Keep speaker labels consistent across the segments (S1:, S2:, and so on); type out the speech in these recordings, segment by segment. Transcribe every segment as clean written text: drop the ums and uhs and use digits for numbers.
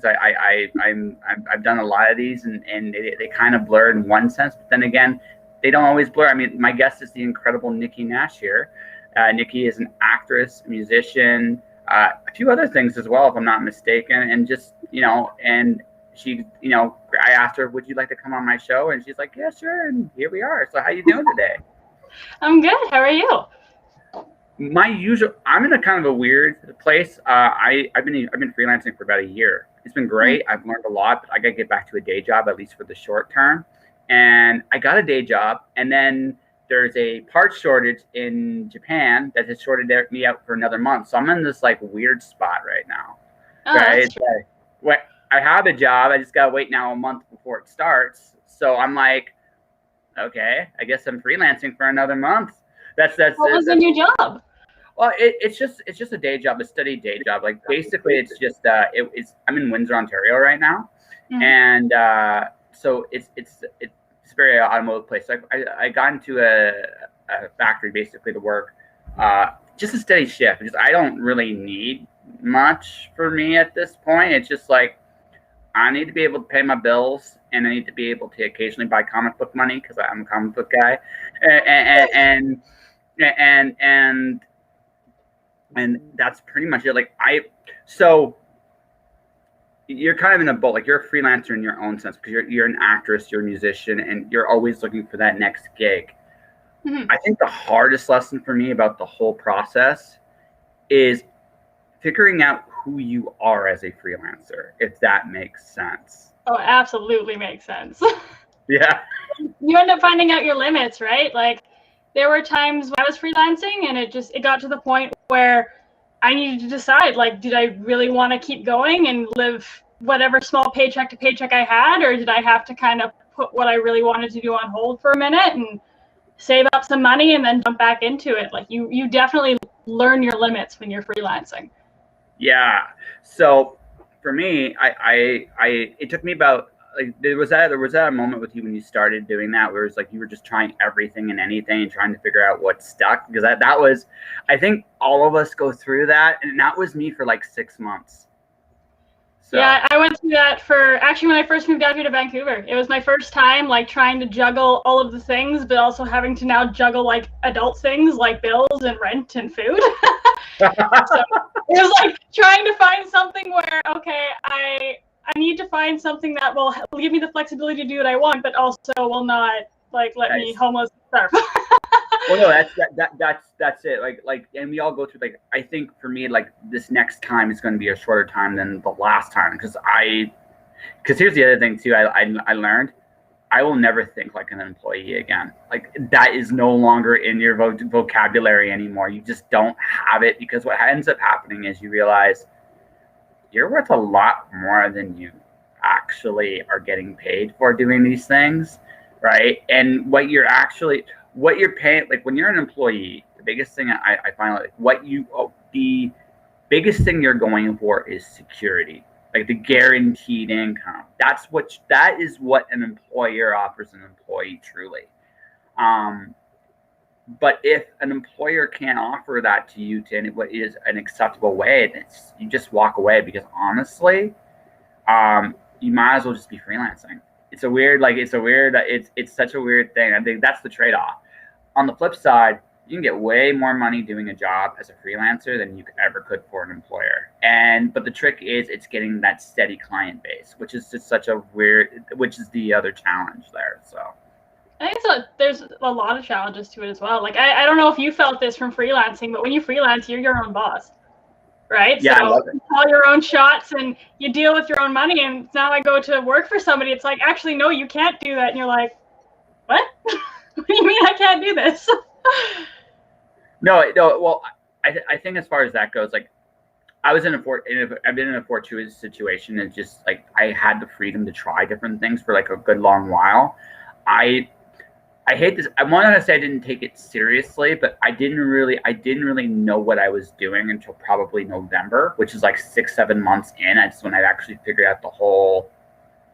S1: I've done a lot of these, and they kind of blur in one sense, but then again, they don't always blur. I mean, my guest is the incredible Nikki Nash here. Nikki is an actress, musician, a few other things as well, if I'm not mistaken. And just, and she, I asked her, would you like to come on my show? And she's like, yeah, sure. And here we are. So how you doing today?
S2: I'm good. How are you?
S1: I'm in a kind of a weird place. I've been freelancing for about a year. It's been great. I've learned a lot, but I got to get back to a day job, at least for the short term. And I got a day job, and then there's a parts shortage in Japan that has shorted me out for another month. So I'm in this like weird spot right now.
S2: Oh,
S1: right?
S2: that's true.
S1: I have a job. I just got to wait now a month before it starts. So I'm like, okay, I guess I'm freelancing for another month.
S2: What was the new job?
S1: Well, it's just a day job, a steady day job. Like basically, it's just I'm in Windsor, Ontario right now, and so it's a very automotive place. So I got into a factory basically to work, just a steady shift because I don't really need much for me at this point. It's just like I need to be able to pay my bills, and I need to be able to occasionally buy comic book money because I'm a comic book guy, and that's pretty much it. So you're kind of in a boat, like you're a freelancer in your own sense because you're an actress, you're a musician, and you're always looking for that next gig. I think the hardest lesson for me about the whole process is figuring out who you are as a freelancer, if that makes sense.
S2: Oh, absolutely makes sense.
S1: Yeah.
S2: You end up finding out your limits, right? Like there were times when I was freelancing and it got to the point where I needed to decide, like, did I really want to keep going and live whatever small paycheck to paycheck I had, or did I have to kind of put what I really wanted to do on hold for a minute and save up some money and then jump back into it? Like you definitely learn your limits when you're freelancing.
S1: Yeah. So for me, it took me about like there was that a moment with you when you started doing that where it was like you were just trying everything and anything and trying to figure out what stuck, because that was, I think all of us go through that, and that was me for like 6 months.
S2: So. Yeah, I went through that when I first moved out here to Vancouver. It was my first time like trying to juggle all of the things, but also having to now juggle like adult things like bills and rent and food. So it was like trying to find something where, okay, I need to find something that will give me the flexibility to do what I want, but also will not like let me homeless starve.
S1: Well, no, that's it. Like, and we all go through. Like, I think for me, like this next time is going to be a shorter time than the last time because here's the other thing too. I learned I will never think like an employee again. Like that is no longer in your vocabulary anymore. You just don't have it, because what ends up happening is you realize you're worth a lot more than you actually are getting paid for doing these things, right? And what you're paying, like when you're an employee, the biggest thing I find the biggest thing you're going for is security, like the guaranteed income. That is what an employer offers an employee truly. But if an employer can't offer that to you in what is an acceptable way, you just walk away, because honestly, you might as well just be freelancing. It's such a weird thing. I think that's the trade-off. On the flip side, you can get way more money doing a job as a freelancer than you ever could for an employer. But the trick is it's getting that steady client base, which is just which is the other challenge there. So
S2: I think there's a lot of challenges to it as well. Like I don't know if you felt this from freelancing, but when you freelance, you're your own boss, right?
S1: Yeah,
S2: so you call your own shots and you deal with your own money. And now I go to work for somebody, it's like, actually, no, you can't do that. And you're like, what? What do you mean I can't do this?
S1: No. Well, I think as far as that goes, like I've been in a fortuitous situation. It's just like I had the freedom to try different things for like a good long while. I hate this. I wanted to say I didn't take it seriously, but I didn't really know what I was doing until probably November, which is like 6-7 months in. That's when I actually figured out the whole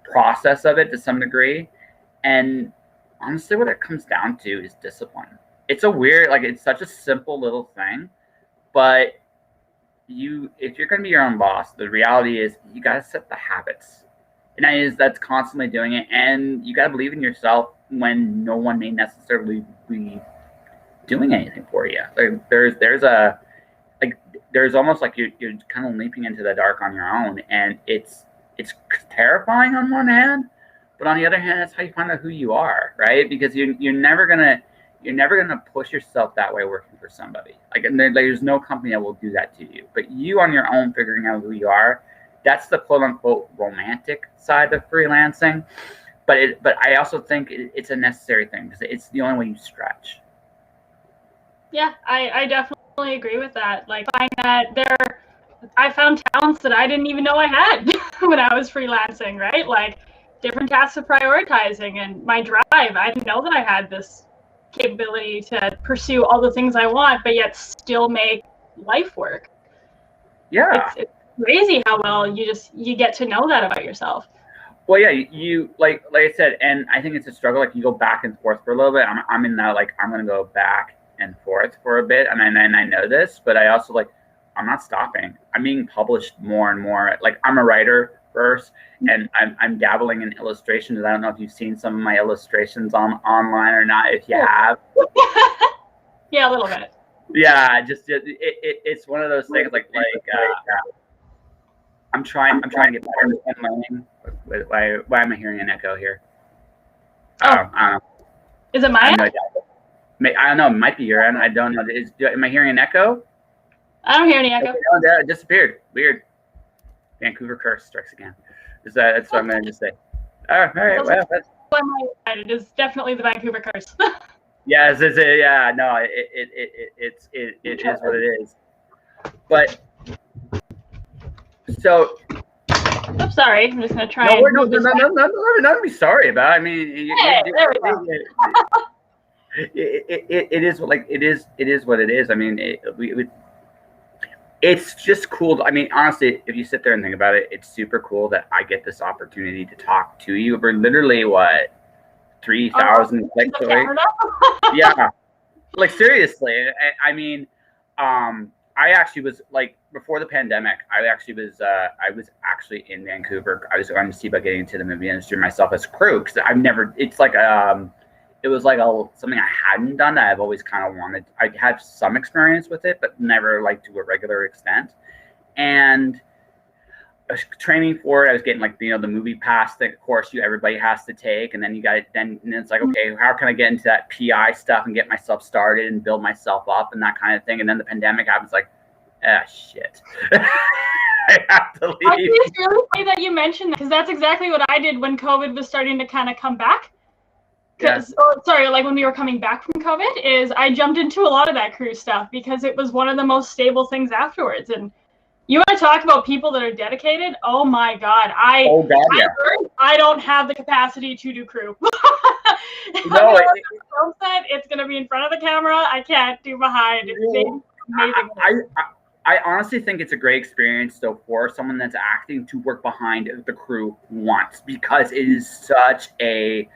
S1: process of it to some degree. And honestly, what it comes down to is discipline. It's it's such a simple little thing, but if you're going to be your own boss, the reality is you got to set the habits. And that's constantly doing it. And you got to believe in yourself when no one may necessarily be doing anything for you. Like there's almost like you're kind of leaping into the dark on your own. And it's terrifying on one hand, but on the other hand, that's how you find out who you are, right? Because you're never gonna push yourself that way working for somebody. Like, and there's no company that will do that to you. But you on your own figuring out who you are, that's the quote unquote romantic side of freelancing. But I also think it's a necessary thing because it's the only way you stretch.
S2: Yeah, I definitely agree with that. Like, I find that I found talents that I didn't even know I had when I was freelancing, right? Like different tasks of prioritizing and my drive. I didn't know that I had this capability to pursue all the things I want, but yet still make life work.
S1: Yeah.
S2: It's crazy how well you get to know that about yourself.
S1: Well, yeah, you like I said, and I think it's a struggle. Like you go back and forth for a little bit. I'm in that, like, I'm going to go back and forth for a bit. And I know this, but I also I'm not stopping. I'm being published more and more. Like, I'm a writer first, and I'm dabbling in illustrations. I don't know if you've seen some of my illustrations online or not. If you have,
S2: yeah, a little bit.
S1: Yeah, it's one of those things. I'm trying to get better at learning. Why am I hearing an echo here?
S2: Is it my end?
S1: I don't know. It might be your end. I don't know. Am I hearing an echo?
S2: I don't hear any echo.
S1: It disappeared. Weird. Vancouver curse strikes again. That's what I'm going to just say. All right. Well,
S2: it is definitely the Vancouver curse.
S1: Yes, yeah. No, it is what it is. But so.
S2: I'm sorry. I'm just going to try.
S1: No, be sorry about it. I mean,
S2: there we go.
S1: It is like it is what it is. I mean, it's just cool. I mean, honestly, if you sit there and think about it, it's super cool that I get this opportunity to talk to you. We're literally 3,000 clicks away. Yeah, like seriously. I mean, I actually was like before the pandemic. I was actually in Vancouver. I was going to see about getting into the movie industry myself as crew because I've never. It's like it was like something I hadn't done that I've always kind of wanted. I had some experience with it, but never like to a regular extent. And I was training for it. I was getting like the movie pass that, of course, everybody has to take, and then and it's like, okay, how can I get into that PI stuff and get myself started and build myself up and that kind of thing. And then the pandemic happens, like, shit. I have to leave.
S2: I think it's really funny that you mentioned that because that's exactly what I did when COVID was starting to kind of come back. Like when we were coming back from COVID, is I jumped into a lot of that crew stuff because it was one of the most stable things afterwards. And you want to talk about people that are dedicated? Oh my God. I don't have the capacity to do crew.
S1: No,
S2: it's going to be in front of the camera. I can't do behind. It's amazing.
S1: I honestly think it's a great experience though for someone that's acting to work behind the crew once, because it is such a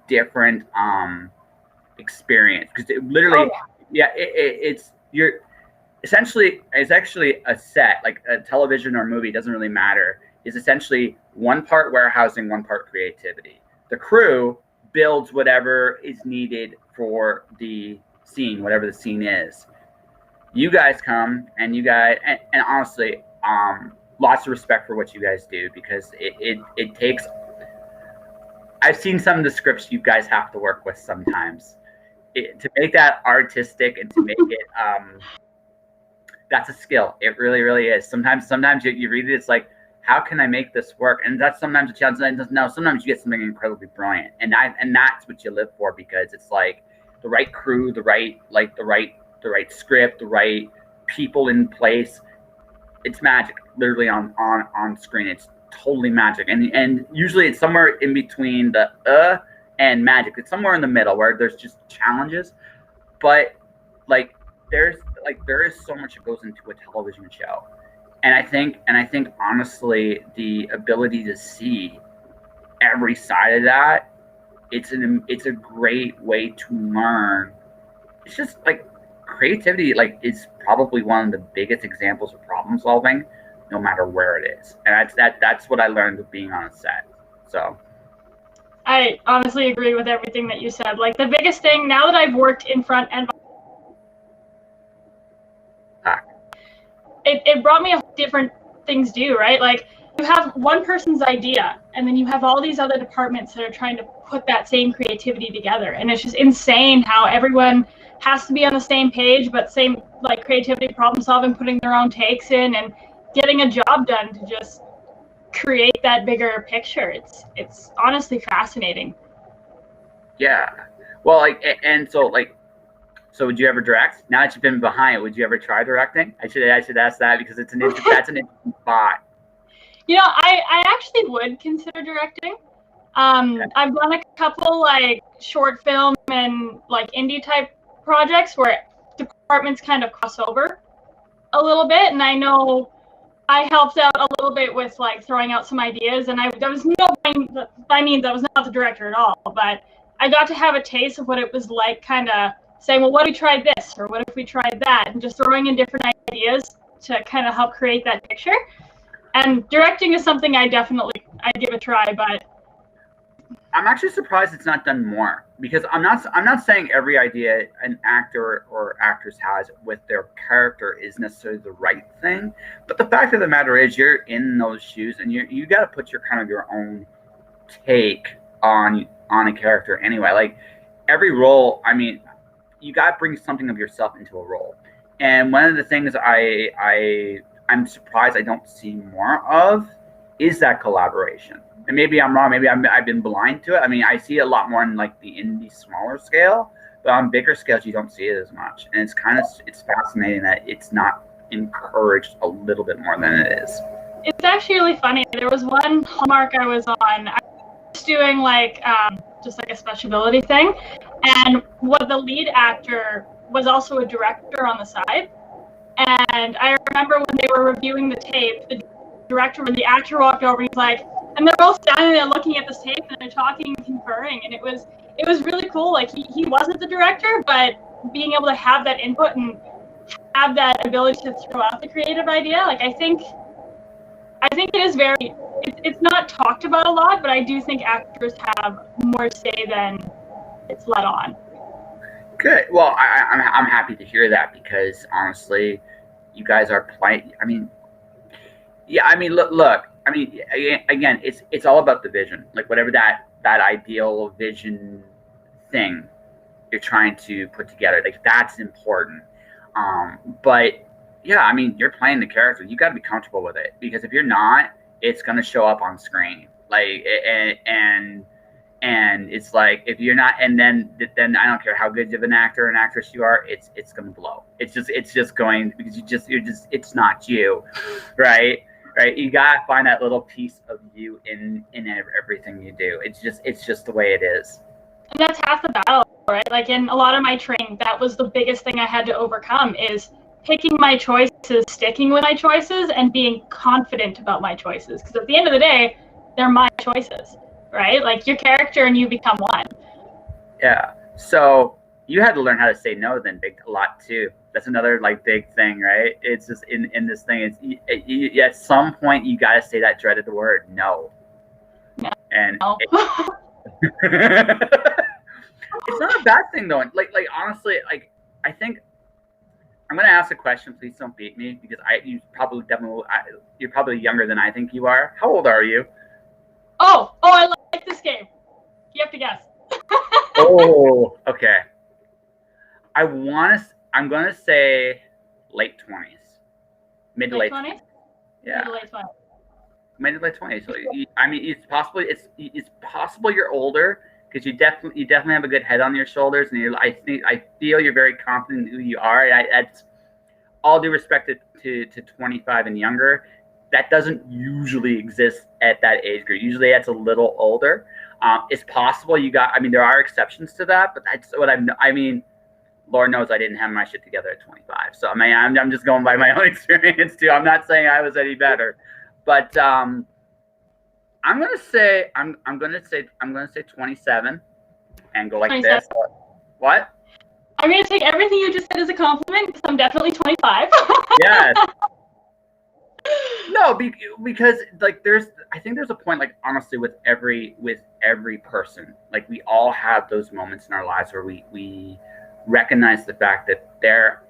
S1: different experience, because it literally it's actually a set, like a television or movie, doesn't really matter, is essentially one part warehousing, one part creativity. The crew builds whatever is needed for the scene, whatever the scene is. You guys come and honestly, lots of respect for what you guys do, because it takes. I've seen some of the scripts you guys have to work with sometimes to make that artistic and to make it. That's a skill. It really, really is. Sometimes you read it, it's like, how can I make this work? And that's sometimes a challenge. No, sometimes you get something incredibly brilliant, and that's what you live for, because it's like the right crew, the right script, the right people in place. It's magic, literally on screen. It's totally magic, and usually it's somewhere in between the and magic. It's somewhere in the middle where there's just challenges, but there is so much that goes into a television show, and I think honestly the ability to see every side of that, it's a great way to learn. It's just like creativity like is probably one of the biggest examples of problem solving, no matter where it is. And that's what I learned with being on a set. So
S2: I honestly agree with everything that you said. Like the biggest thing now that I've worked in front and it brought me a different things do, right? Like you have one person's idea and then you have all these other departments that are trying to put that same creativity together. And it's just insane how everyone has to be on the same page, but same like creativity, problem solving, putting their own takes in and getting a job done to just create that bigger picture. It's honestly fascinating.
S1: Yeah. Well, like, and so like, so would you ever direct? Now that you've been behind, would you ever try directing? I should ask that because that's an interesting spot.
S2: You know, I actually would consider directing. I've done a couple like short film and like indie type projects where departments kind of cross over a little bit, and I know I helped out a little bit with like throwing out some ideas, and that was by means I was not the director at all, but I got to have a taste of what it was like, kind of saying, well, what if we tried this, or what if we tried that, and just throwing in different ideas to kind of help create that picture. And directing is something I'd give a try, but
S1: I'm actually surprised it's not done more, because I'm not saying every idea an actor or actress has with their character is necessarily the right thing, but the fact of the matter is you're in those shoes and you got to put your kind of your own take on a character anyway. Like every role, I mean, you got to bring something of yourself into a role. And one of the things I'm surprised I don't see more of is that collaboration. And maybe I'm wrong. Maybe I've been blind to it. I mean, I see it a lot more in like the indie smaller scale, but on bigger scales, you don't see it as much. And it's fascinating that it's not encouraged a little bit more than it is.
S2: It's actually really funny. There was one Hallmark I was on. I was doing like just like a special ability thing, and what the lead actor was also a director on the side. And I remember when they were reviewing the tape, the actor walked over and he's like, and they're both standing there looking at this tape and they're talking and conferring, and it was really cool. Like he wasn't the director, but being able to have that input and have that ability to throw out the creative idea, like I think it is it's not talked about a lot, but I do think actors have more say than it's let on.
S1: Good. Well, I'm happy to hear that, because honestly, you guys are playing. I mean, yeah. I mean, look. I mean, again, it's all about the vision. Like whatever that ideal vision thing you're trying to put together, like that's important. But yeah, I mean, you're playing the character. You got to be comfortable with it, because if you're not, it's gonna show up on screen. Like and it's like if you're not, and then I don't care how good of an actor or an actress you are, it's gonna blow. It's just going, because you're just it's not you, right? Right? You gotta find that little piece of you in everything you do. It's just the way it is.
S2: And that's half the battle, right? Like in a lot of my training, that was the biggest thing I had to overcome, is picking my choices, sticking with my choices, and being confident about my choices. Because at the end of the day, they're my choices, right? Like your character and you become one.
S1: Yeah. So you had to learn how to say no then a lot too. That's another like big thing, right? It's just in this thing. It's at some point you got to say that dreaded word, no.
S2: No.
S1: And
S2: no.
S1: It's not a bad thing though. Like honestly, like I think I'm gonna ask a question. Please don't beat me, because you're probably younger than I think you are. How old are you?
S2: Oh, I like this game. You have to guess.
S1: Oh, okay. I'm gonna say late 20s, mid to late
S2: 20s.
S1: Yeah,
S2: mid to late 20s.
S1: Mid to late 20s. So I mean, it's possible you're older, because you definitely have a good head on your shoulders, and I feel you're very confident in who you are. That's all due respect to 25 and younger. That doesn't usually exist at that age group. Usually that's a little older. It's possible I mean, there are exceptions to that, but that's what I mean, Lord knows I didn't have my shit together at 25. So I mean, I'm just going by my own experience too. I'm not saying I was any better, but I'm gonna say 27 and go like
S2: 27.
S1: this. What?
S2: I'm going to take everything you just said as a compliment because I'm definitely 25.
S1: Yes. No, because like I think there's a point, like honestly, with every person, like we all have those moments in our lives where we recognize the fact that there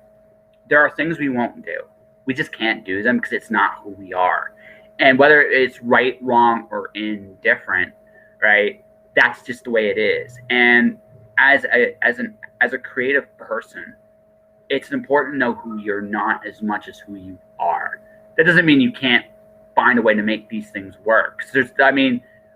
S1: are things we won't do. We just can't do them because it's not who we are. And whether it's right, wrong, or indifferent, right? That's just the way it is. And as a creative person, it's important to know who you're not as much as who you are. That doesn't mean you can't find a way to make these things work.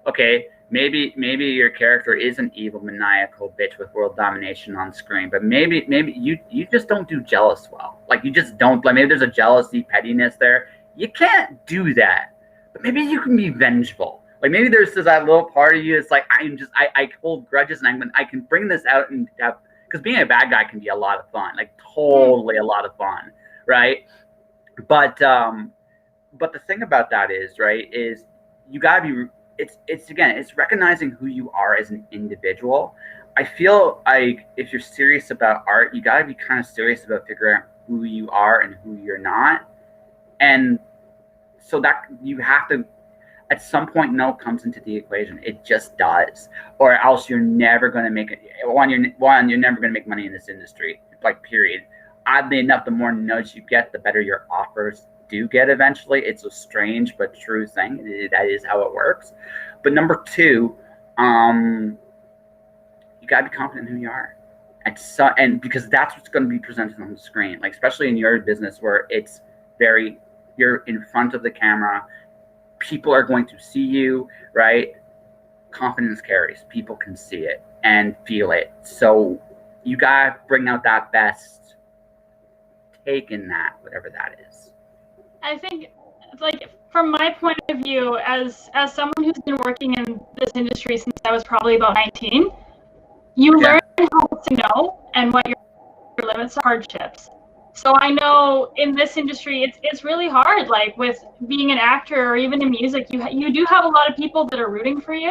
S1: Okay, maybe your character is an evil, maniacal bitch with world domination on screen, but maybe you just don't do jealous well. Like you just don't. Like maybe there's a jealousy, pettiness there. You can't do that, but maybe you can be vengeful. Like maybe there's that little part of you that's like I hold grudges and I can bring this out and have, because being a bad guy can be a lot of fun, like totally a lot of fun, right? But the thing about that is, right, is you gotta be. It's recognizing who you are as an individual. I feel like if you're serious about art, you gotta be kind of serious about figuring out who you are and who you're not, and so that you have to. At some point, no comes into the equation. It just does, or else you're never going to make it. You're never going to make money in this industry. Like period. Oddly enough, the more no's you get, the better your offers do get eventually. It's a strange but true thing. That is how it works. But number two, you got to be confident in who you are. And because that's what's going to be presented on the screen, like especially in your business where it's you're in front of the camera. People are going to see you, right? Confidence carries. People can see it and feel it. So you gotta bring out that best take in that, whatever that is.
S2: I think, like, from my point of view, as someone who's been working in this industry since I was probably about 19, you learn how to know and what your limits are, hardships. So I know in this industry, it's really hard. Like with being an actor or even in music, you do have a lot of people that are rooting for you,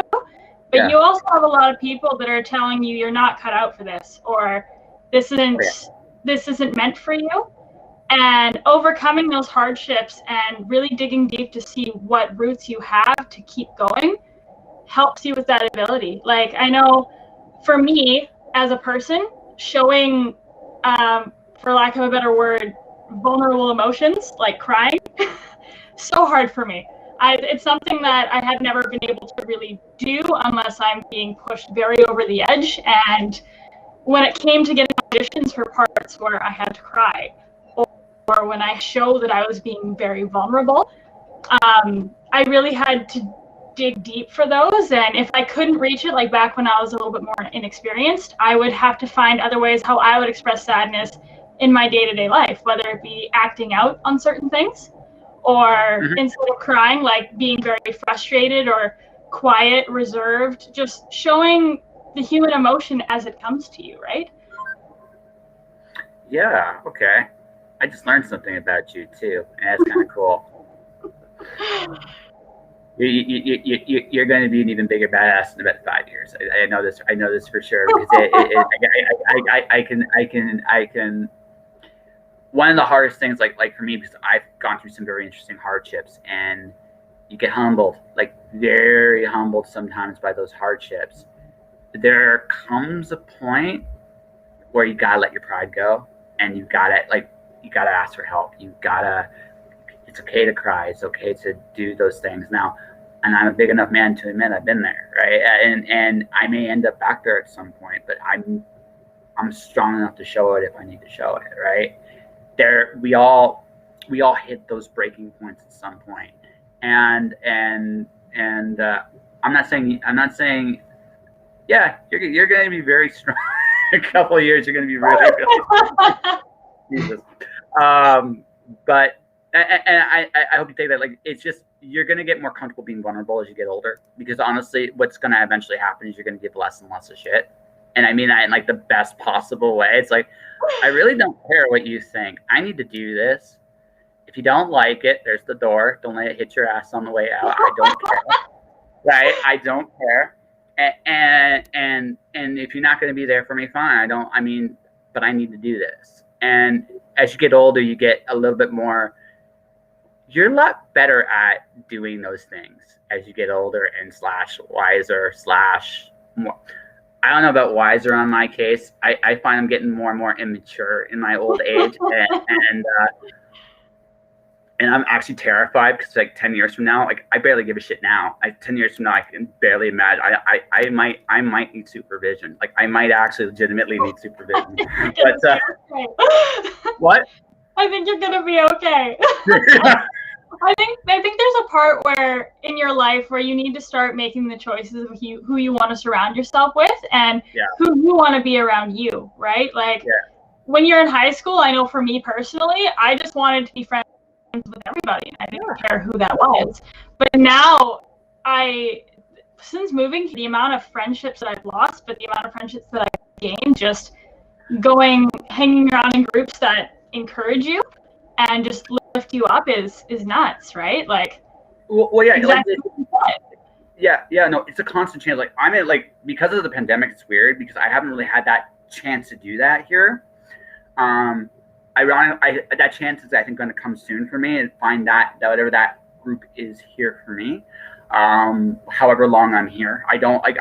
S2: but you also have a lot of people that are telling you you're not cut out for this, or this isn't meant for you. And overcoming those hardships and really digging deep to see what roots you have to keep going helps you with that ability. Like I know for me as a person, showing for lack of a better word, vulnerable emotions like crying, so hard for me. It's something that I have never been able to really do unless I'm being pushed very over the edge. And when it came to getting auditions for parts where I had to cry, or when I show that I was being very vulnerable, I really had to dig deep for those. And if I couldn't reach it, like back when I was a little bit more inexperienced, I would have to find other ways how I would express sadness in my day-to-day life, whether it be acting out on certain things, or instead of crying, like being very frustrated or quiet, reserved, just showing the human emotion as it comes to you, right?
S1: Yeah, okay. I just learned something about you too, and that's kind of cool. You're going to be an even bigger badass in about 5 years. I know this. I know this for sure because I can. One of the hardest things, like for me, because I've gone through some very interesting hardships, and you get humbled, like very humbled sometimes by those hardships. There comes a point where you gotta let your pride go, and you gotta ask for help. It's okay to cry. It's okay to do those things now. And I'm a big enough man to admit I've been there, right? And I may end up back there at some point, but I'm strong enough to show it if I need to show it, right? We all hit those breaking points at some point, and I'm not saying, yeah, you're going to be very strong. A couple of years, you're going to be really strong. Jesus. But I hope you take that. Like, it's just, you're going to get more comfortable being vulnerable as you get older, because honestly, what's going to eventually happen is you're going to give less and less of shit. And I mean that in like the best possible way. It's like, I really don't care what you think. I need to do this. If you don't like it, there's the door. Don't let it hit your ass on the way out. I don't care. Right? I don't care. And if you're not going to be there for me, fine. but I need to do this. And as you get older, you get a little bit more, you're a lot better at doing those things as you get older and / wiser / more. I don't know about wiser on my case. I find I'm getting more and more immature in my old age, and I'm actually terrified because like 10 years from now, like I barely give a shit now. 10 years from now, I can barely imagine. I might need supervision. Like I might actually legitimately need supervision. But what?
S2: I think you're gonna be okay. I think there's a part where in your life where you need to start making the choices of who you want to surround yourself with and who you want to be around you, right? Like when you're in high school, I know for me personally, I just wanted to be friends with everybody. I didn't care who that was. But now since moving, the amount of friendships that I've lost, but the amount of friendships that I've gained just hanging around in groups that encourage you and just lift you up is nuts, right? Like,
S1: well yeah,
S2: exactly
S1: no, it's a constant change. Like I'm at like, because of the pandemic, it's weird because I haven't really had that chance to do that here. That chance is I think going to come soon for me and find that whatever that group is here for me. However long I'm here, I don't like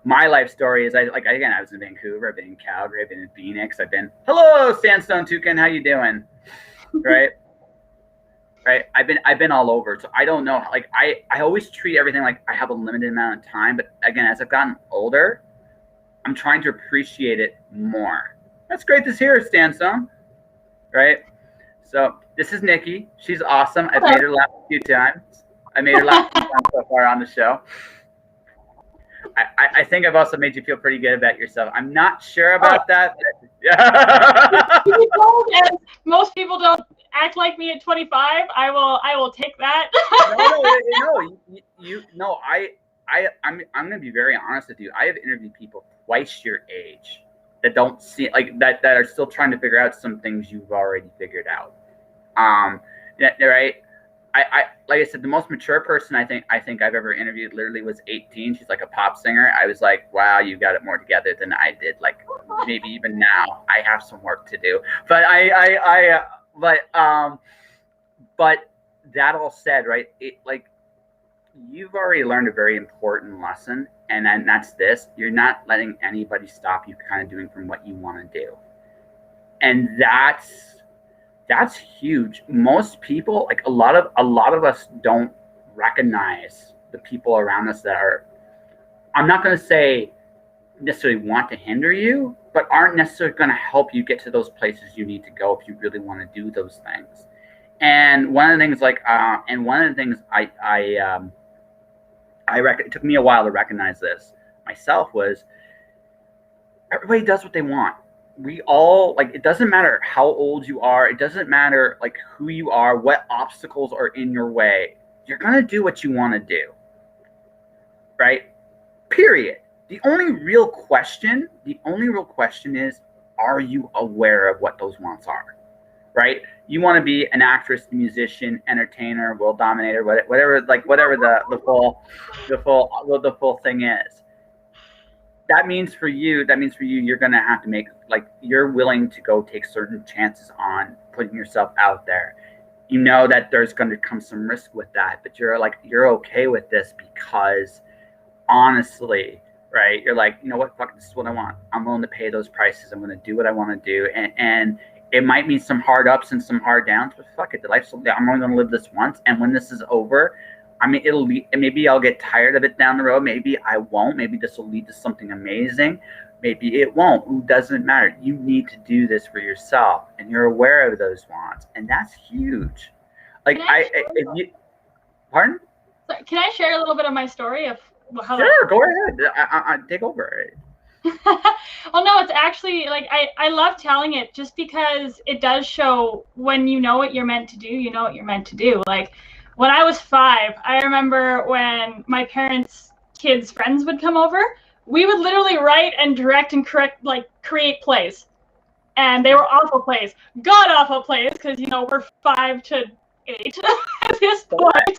S1: my life story is I was in Vancouver, I've been in Calgary, I've been in Phoenix, I've been, hello Sandstone Toucan, how you doing? Right. I've been all over. So I don't know, like I always treat everything like I have a limited amount of time, but again, as I've gotten older, I'm trying to appreciate it more. That's great to hear, Sandstone. Right? So this is Nikki. She's awesome. I've made her laugh a few times. So far on the show. I think I've also made you feel pretty good about yourself. I'm not sure about that.
S2: And most people don't act like me at 25. I will take that. I'm going to be very honest with you. I have interviewed people twice your age that don't see like that are still trying to figure out some things you've already figured out. Right. I like I said, the most mature person I think I've ever interviewed literally was 18. She's like a pop singer. I was like, wow, you got it more together than I did. Like maybe even now I have some work to do. But but that all said, right? You've already learned a very important lesson, and then that's this: you're not letting anybody stop you kind of doing from what you want to do, and that's huge. Most people, like a lot of us, don't recognize the people around us that are, I'm not going to say necessarily want to hinder you, but aren't necessarily going to help you get to those places you need to go if you really want to do those things. And one of the things, it took me a while to recognize this myself, was everybody does what they want. We all, like, it doesn't matter how old you are. It doesn't matter, like, who you are, what obstacles are in your way. You're going to do what you want to do. Right? Period. The only real question is, are you aware of what those wants are? Right? You want to be an actress, musician, entertainer, world dominator, whatever the full thing is. That means for you, you're going to have to make, like, you're willing to go take certain chances on putting yourself out there. You know that there's going to come some risk with that, but you're okay with this because honestly, right? You're like, you know what? Fuck, this is what I want. I'm willing to pay those prices. I'm going to do what I want to do. And it might mean some hard ups and some hard downs, but fuck it. I'm only going to live this once. And when this is over, I mean, maybe I'll get tired of it down the road. Maybe I won't. Maybe this will lead to something amazing. Maybe it won't. It doesn't matter. You need to do this for yourself, and you're aware of those wants, and that's huge. Like pardon? Can I share a little bit of my story of how?
S1: Sure, go ahead. I take over.
S2: Well, no, it's actually like I love telling it just because it does show when you know what you're meant to do. You know what you're meant to do. Like, when I was 5, I remember when my parents' kids' friends would come over, we would literally write and direct and create plays. And they were awful plays, god-awful plays, because, we're 5 to 8 at this point.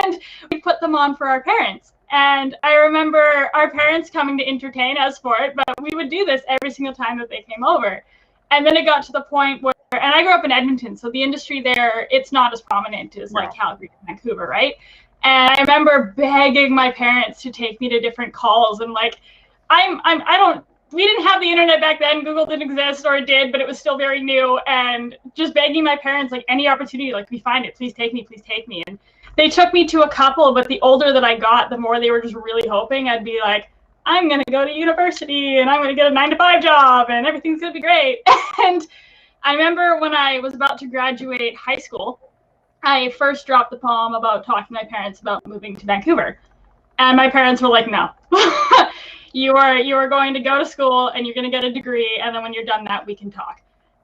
S2: And we put them on for our parents. And I remember our parents coming to entertain us for it, but we would do this every single time that they came over. And then it got to the point where, and I grew up in Edmonton, so the industry there, it's not as prominent as like Calgary and Vancouver, right? And I remember begging my parents to take me to different calls, and like, we didn't have the internet back then. Google didn't exist, or it did, but it was still very new. And just begging my parents, like, any opportunity, like, we find it, please take me, please take me. And they took me to a couple, but the older that I got, the more they were just really hoping I'd be like, I'm going to go to university and I'm going to get a 9-to-5 job and everything's going to be great. And I remember when I was about to graduate high school, I first dropped the palm about talking to my parents about moving to Vancouver. And my parents were like, no, you are going to go to school and you're going to get a degree. And then when you're done that, we can talk.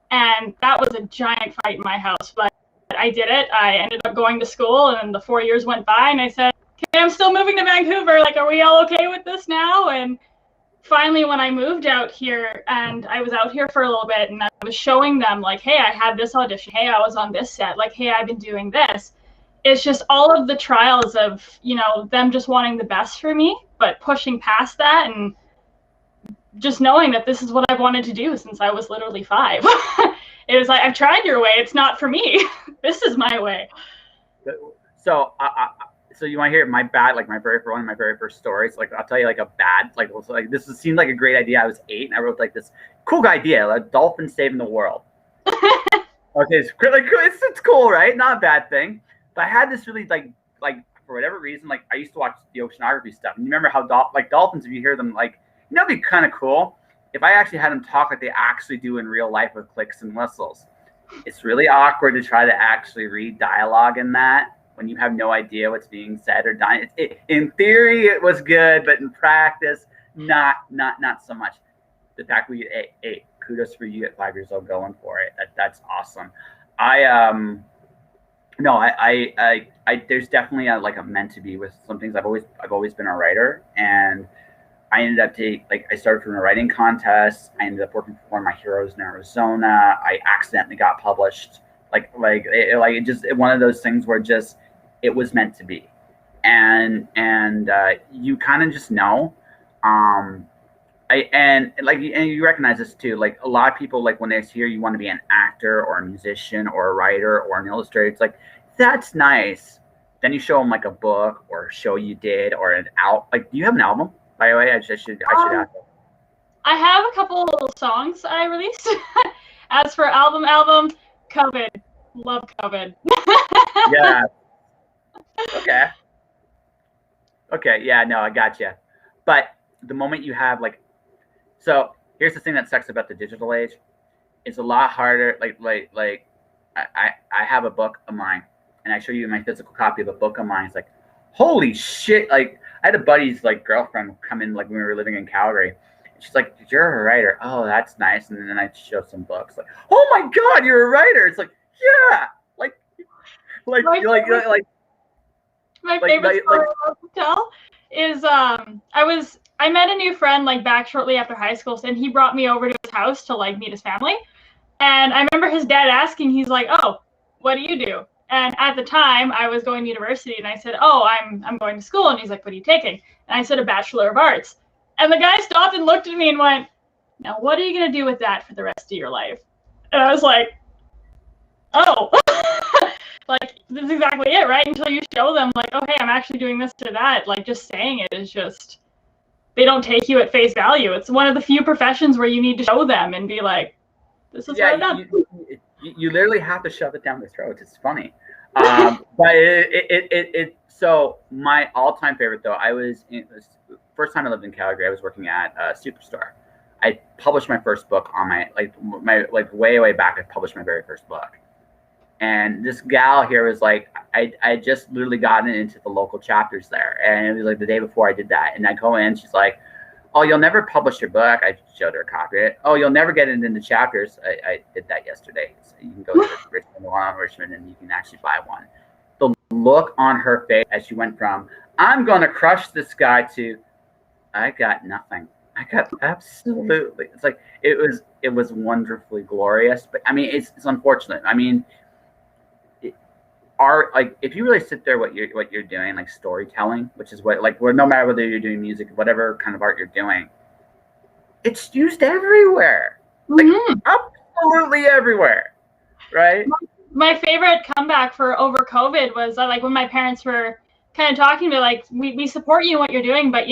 S2: And that was a giant fight in my house. But I did it. I ended up going to school, and the 4 years went by, and I said, okay, I'm still moving to Vancouver. Like, are we all okay with this now? And finally, when I moved out here, and I was out here for a little bit, and I was showing them, like, hey, I had this audition. Hey, I was on this set. Like, hey, I've been doing this. It's just all of the trials of, you know, them just wanting the best for me, but pushing past that and just knowing that this is what I've wanted to do since I was literally 5. It was like, I've tried your way. It's not for me. This is my way.
S1: So, so you want to hear my bad, like one of my very first stories? Like, I'll tell you like a bad, like seemed like a great idea. I was 8 and I wrote like this cool idea, like dolphin saving the world. Okay, it's cool, right? Not a bad thing. But I had this really like for whatever reason, like I used to watch the oceanography stuff. And you remember how dolphins, if you hear them, like, you know, it'd be kind of cool if I actually had them talk like they actually do in real life with clicks and whistles. It's really awkward to try to actually read dialogue in that when you have no idea what's being said or done. In theory, it was good, but in practice, not so much. The fact we get kudos for you at 5 years old going for it. That's awesome. There's definitely a meant to be with some things. I've always been a writer, and I ended up I started from a writing contest. I ended up working for one of my heroes in Arizona. I accidentally got published. It just one of those things where just it was meant to be, and you kind of just know. And you recognize this too. Like, a lot of people, like, when they hear you want to be an actor or a musician or a writer or an illustrator, it's like, that's nice. Then you show them like a book or a show you did or an do you have an album? By the way, I should ask.
S2: I have a couple of songs I released. As for album, COVID. Love COVID.
S1: Yeah. Okay. Yeah, no, I got you. But the moment you have so here's the thing that sucks about the digital age. It's a lot harder. I have a book of mine, and I show you my physical copy of a book of mine. It's like, holy shit! Like, I had a buddy's girlfriend come in when we were living in Calgary. She's like, "You're a writer." Oh, that's nice. And then I show some books. Like, oh my god, you're a writer. It's like, yeah, my
S2: favorite story I love to tell is I met a new friend back shortly after high school, and he brought me over to his house to meet his family. And I remember his dad asking, he's like, "Oh, what do you do?" And at the time, I was going to university, and I said, "Oh, I'm going to school." And he's like, "What are you taking?" And I said, "A Bachelor of Arts." And the guy stopped and looked at me and went, "Now, what are you going to do with that for the rest of your life?" And I was like, "Oh." This is exactly it, right? Until you show them, "Oh, hey, I'm actually doing this or that." Just saying it is just, they don't take you at face value. It's one of the few professions where you need to show them and be like, "This is what I've done."
S1: You literally have to shove it down their throats. It's funny. But so my all-time favorite, though, first time I lived in Calgary, I was working at a Superstore. I published my first book on my way back. I published my very first book. And this gal here was like, I just literally gotten into the local chapters there. And it was the day before I did that. And I go in, she's like, "Oh, you'll never publish your book." I showed her a copy of it. "Oh, you'll never get it into chapters." I did that yesterday. So you can go to Richmond, and you can actually buy one. The look on her face as she went from, "I'm going to crush this guy," to, "I got nothing. I got absolutely." It's like, it was wonderfully glorious. But I mean, it's unfortunate. I mean, art, like if you really sit there, what you're doing, like storytelling, which is what, like, where no matter whether you're doing music, whatever kind of art you're doing, it's used everywhere, like absolutely everywhere, right?
S2: My favorite comeback for over COVID was like when my parents were kind of talking to me, like, we support you in what you're doing, but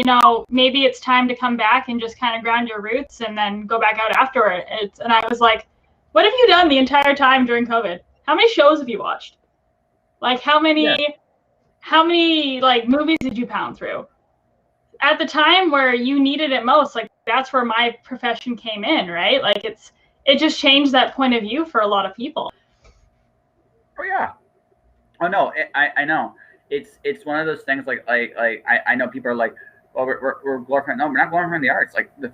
S2: maybe it's time to come back and just kind of ground your roots and then go back out afterward. And I was like, what have you done the entire time during COVID? How many shows have you watched? Like, how many like movies did you pound through? At the time where you needed it most, like, that's where my profession came in, right? Like, it just changed that point of view for a lot of people.
S1: Oh yeah. Oh no, I know. It's one of those things, like I know people are like, well, we're glorifying. No, we're not glorifying the arts. Like, the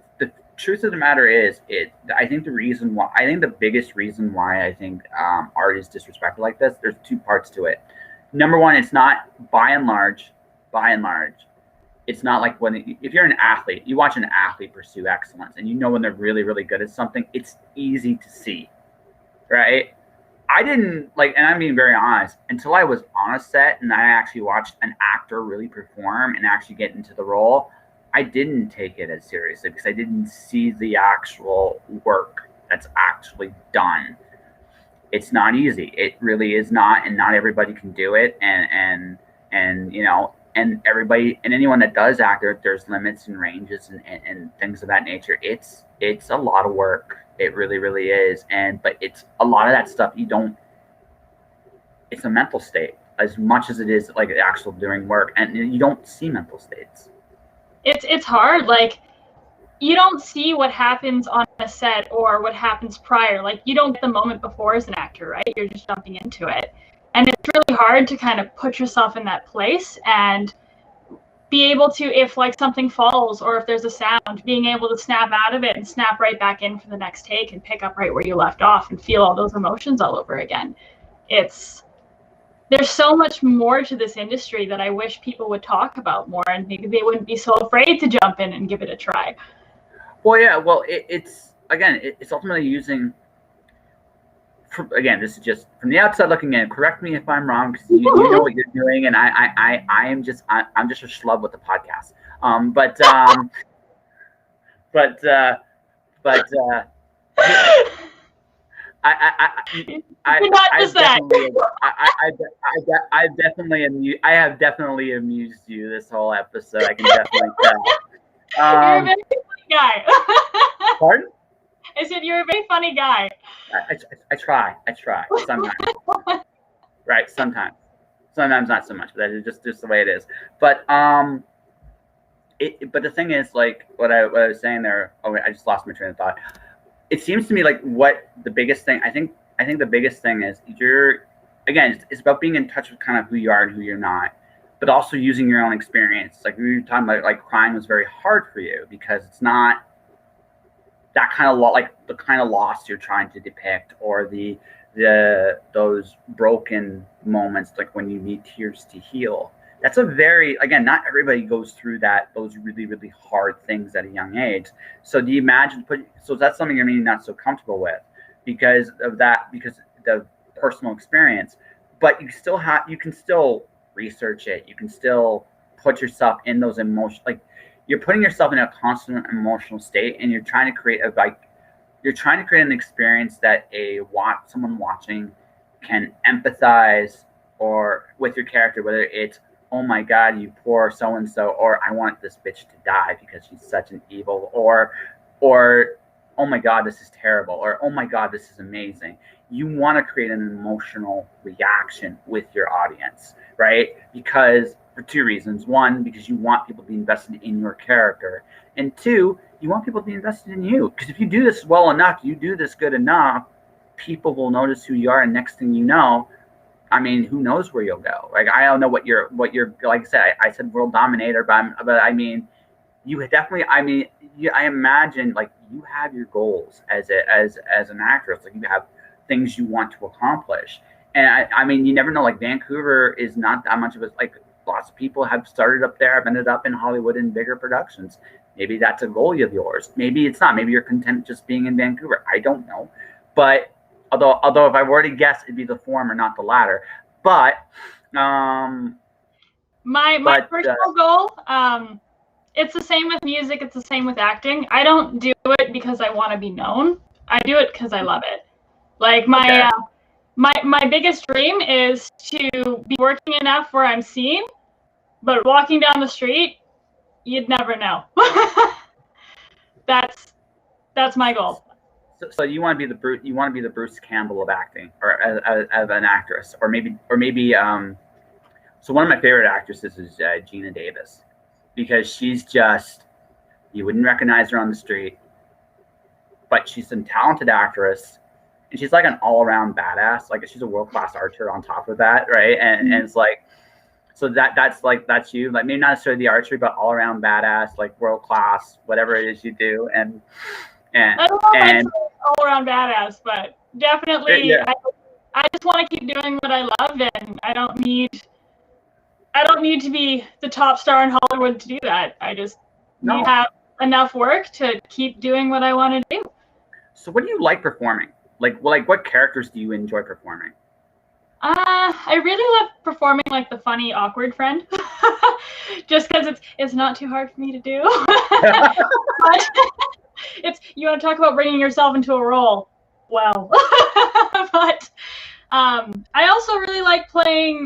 S1: truth of the matter is, I think the biggest reason why I think art is disrespected like this, there's two parts to it. Number one, it's not by and large, it's not like if you're an athlete, you watch an athlete pursue excellence, and when they're really, really good at something, it's easy to see, right? I didn't and I'm being very honest, until I was on a set and I actually watched an actor really perform and actually get into the role, I didn't take it as seriously because I didn't see the actual work that's actually done. It's not easy. It really is not, and not everybody can do it. And everybody, and anyone that does act, there's limits and ranges and things of that nature. It's a lot of work. It really, really is. But it's a lot of that stuff it's a mental state as much as it is like actual doing work, and you don't see mental states.
S2: It's hard. Like, you don't see what happens on a set or what happens prior. Like, you don't get the moment before as an actor, right? You're just jumping into it. And it's really hard to kind of put yourself in that place and be able to, if like something falls or if there's a sound, being able to snap out of it and snap right back in for the next take and pick up right where you left off and feel all those emotions all over again. There's so much more to this industry that I wish people would talk about more, and maybe they wouldn't be so afraid to jump in and give it a try.
S1: Well, yeah, it's ultimately using, again, this is just from the outside looking in. Correct me if I'm wrong, because you know what you're doing, and I'm just a schlub with the podcast. I have definitely amused you this whole episode. I can definitely tell.
S2: You're a very funny guy.
S1: Pardon?
S2: I said you're a very funny guy.
S1: I try sometimes. Right, sometimes not so much, but that is just the way it is. But but the thing is, like, what I was saying there. Oh wait, I just lost my train of thought. It seems to me like what the biggest thing. I think the biggest thing is it's about being in touch with kind of who you are and who you're not, but also using your own experience. Like we were talking about, like, crime was very hard for you because it's not that kind of like the kind of loss you're trying to depict, or those broken moments, like when you need tears to heal. That's a very, again, not everybody goes through those really, really hard things at a young age. So do you imagine so that's something you're maybe not so comfortable with because of the personal experience, but you can still research it. You can still put yourself in those emotions. Like, you're putting yourself in a constant emotional state, and you're trying to create an experience that someone watching can empathize or with your character, whether it's, oh my God, you poor so-and-so, or I want this bitch to die because she's such an evil, or oh my God, this is terrible, or oh my God, this is amazing. You want to create an emotional reaction with your audience, right? Because for two reasons. One, because you want people to be invested in your character. And two, you want people to be invested in you. Because if you do this well enough, you do this good enough, people will notice who you are. And next thing you know, I mean, who knows where you'll go? Like, I don't know what you're, like I said, I said world dominator, but I mean, you definitely, I imagine, like, you have your goals as an actress. Like, you have things you want to accomplish. And I mean, you never know, like, Vancouver is not that much of a, like, lots of people have started up there, have ended up in Hollywood in bigger productions. Maybe that's a goal of yours. Maybe it's not. Maybe you're content just being in Vancouver. I don't know. But although if I were to guess, it'd be the former, not the latter. But
S2: my personal goal, it's the same with music. It's the same with acting. I don't do it because I want to be known. I do it because I love it. Like my biggest dream is to be working enough where I'm seen, but walking down the street, you'd never know. That's my goal.
S1: So you want to be the Bruce Campbell of acting, or as an actress, or maybe. So one of my favorite actresses is Gina Davis, because she's just, you wouldn't recognize her on the street, but she's a talented actress, and she's like an all-around badass. Like, she's a world-class archer on top of that, right? And it's like, so that's you. Like, maybe not necessarily the archery, but all-around badass, like world-class, whatever it is you do. And
S2: I don't know if I'm all-around badass, but definitely, yeah. I just want to keep doing what I love, and I don't need to be the top star in Hollywood to do that. I just need to have enough work to keep doing what I want to do.
S1: So what do you like performing? Like what characters do you enjoy performing?
S2: I really love performing like the funny, awkward friend, just because it's not too hard for me to do. But you want to talk about bringing yourself into a role. Well, but I also really like playing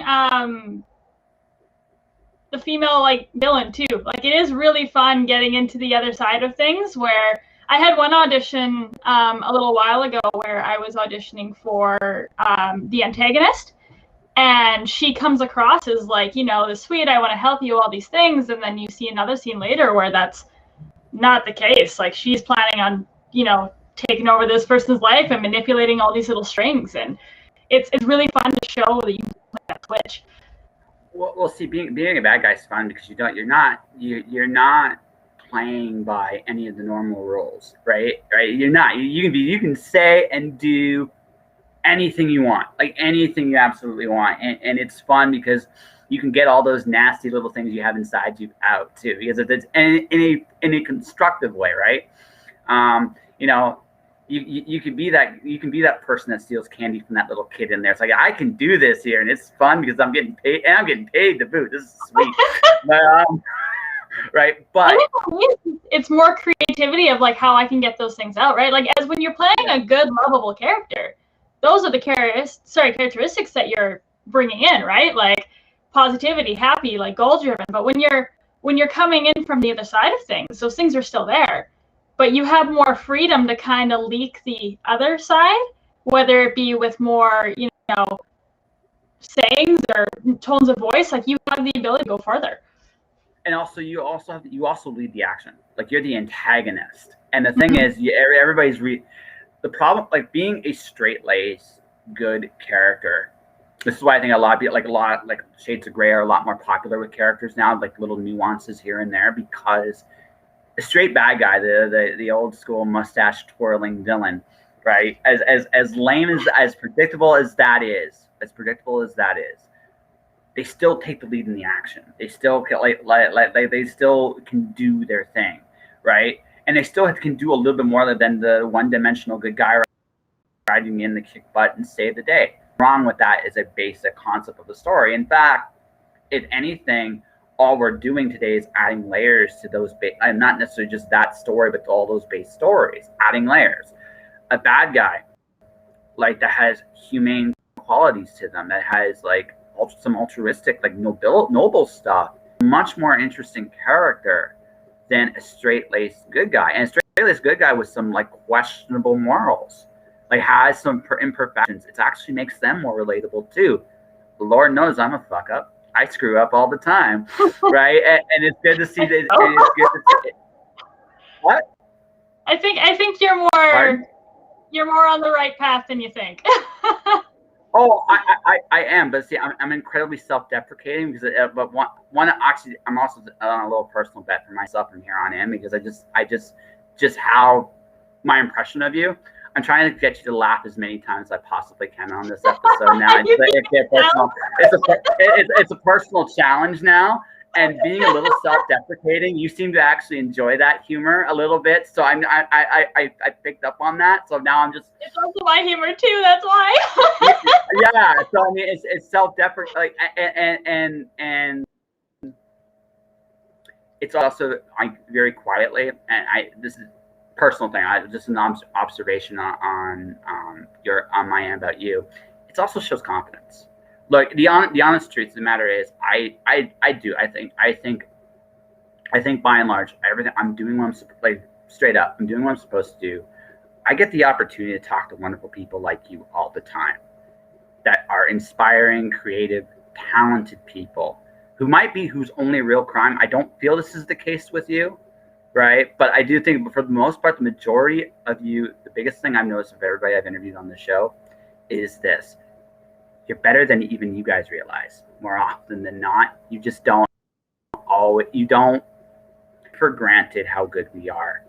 S2: the female like villain too. Like, it is really fun getting into the other side of things, where I had one audition a little while ago where I was auditioning for the antagonist, and she comes across as like, the sweet, I want to help you, all these things, and then you see another scene later where that's not the case. Like, she's planning on, taking over this person's life and manipulating all these little strings, and it's really fun to show that you can play that switch.
S1: Well, see, being a bad guy is fun because you're not playing by any of the normal rules, right? You're not. You can say and do anything you want, like anything you absolutely want, and it's fun because you can get all those nasty little things you have inside you out too, because it's in a constructive way, right? You can be that person that steals candy from that little kid in there. It's like, I can do this here, and it's fun because I'm getting paid, and I'm getting paid to boot. This is sweet. But, right? But
S2: it's more creativity of like how I can get those things out, right? Like, as when you're playing a good, lovable character, those are the characteristics that you're bringing in, right? Like positivity, happy, like goal-driven. But when you're coming in from the other side of things, those things are still there. But you have more freedom to kind of leak the other side, whether it be with more, sayings or tones of voice. Like, you have the ability to go further.
S1: And also, you also lead the action. Like, you're the antagonist. And the thing is, everybody's the problem. Like, being a straight-laced good character. This is why I think a lot of people, like shades of gray, are a lot more popular with characters now. Like, little nuances here and there, because a straight bad guy, the old school mustache twirling villain, right? As lame as predictable as that is, they still take the lead in the action. They still they still can do their thing, right? And they still can do a little bit more than the one-dimensional good guy riding in the kick butt and save the day. Wrong with that is a basic concept of the story. In fact, if anything, all we're doing today is adding layers to those, and not necessarily just that story, but to all those base stories, adding layers. A bad guy, like, that has humane qualities to them, that has like some altruistic, like noble stuff, much more interesting character than a straight-laced good guy. And a straight-laced good guy with some like questionable morals, like has some imperfections. It actually makes them more relatable too. Lord knows I'm a fuck up. I screw up all the time, right? And it's good to see that. What?
S2: I think you're more. Pardon? You're more on the right path than you think.
S1: Oh, I am, but see, I'm incredibly self-deprecating because, but one actually, I'm also on a little personal bet for myself from here on in, because I just how my impression of you. I'm trying to get you to laugh as many times as I possibly can on this episode now. It's a personal challenge now, and being a little self-deprecating, you seem to actually enjoy that humor a little bit. So I picked up on that. So now I'm just.
S2: It's also my humor too. That's why.
S1: Yeah. So I mean, it's self-deprecating, like, and it's also very quietly, and this is personal thing. Just an observation on my end about you. It also shows confidence. Look, the honest truth of the matter is, I think by and large, everything I'm doing, what I'm like straight up, I'm doing what I'm supposed to do. I get the opportunity to talk to wonderful people like you all the time, that are inspiring, creative, talented people whose only real crime. I don't feel this is the case with you, right? But I do think, for the most part, the majority of you, the biggest thing I've noticed of everybody I've interviewed on the show is this: you're better than even you guys realize. More often than not, you just don't for granted how good we are.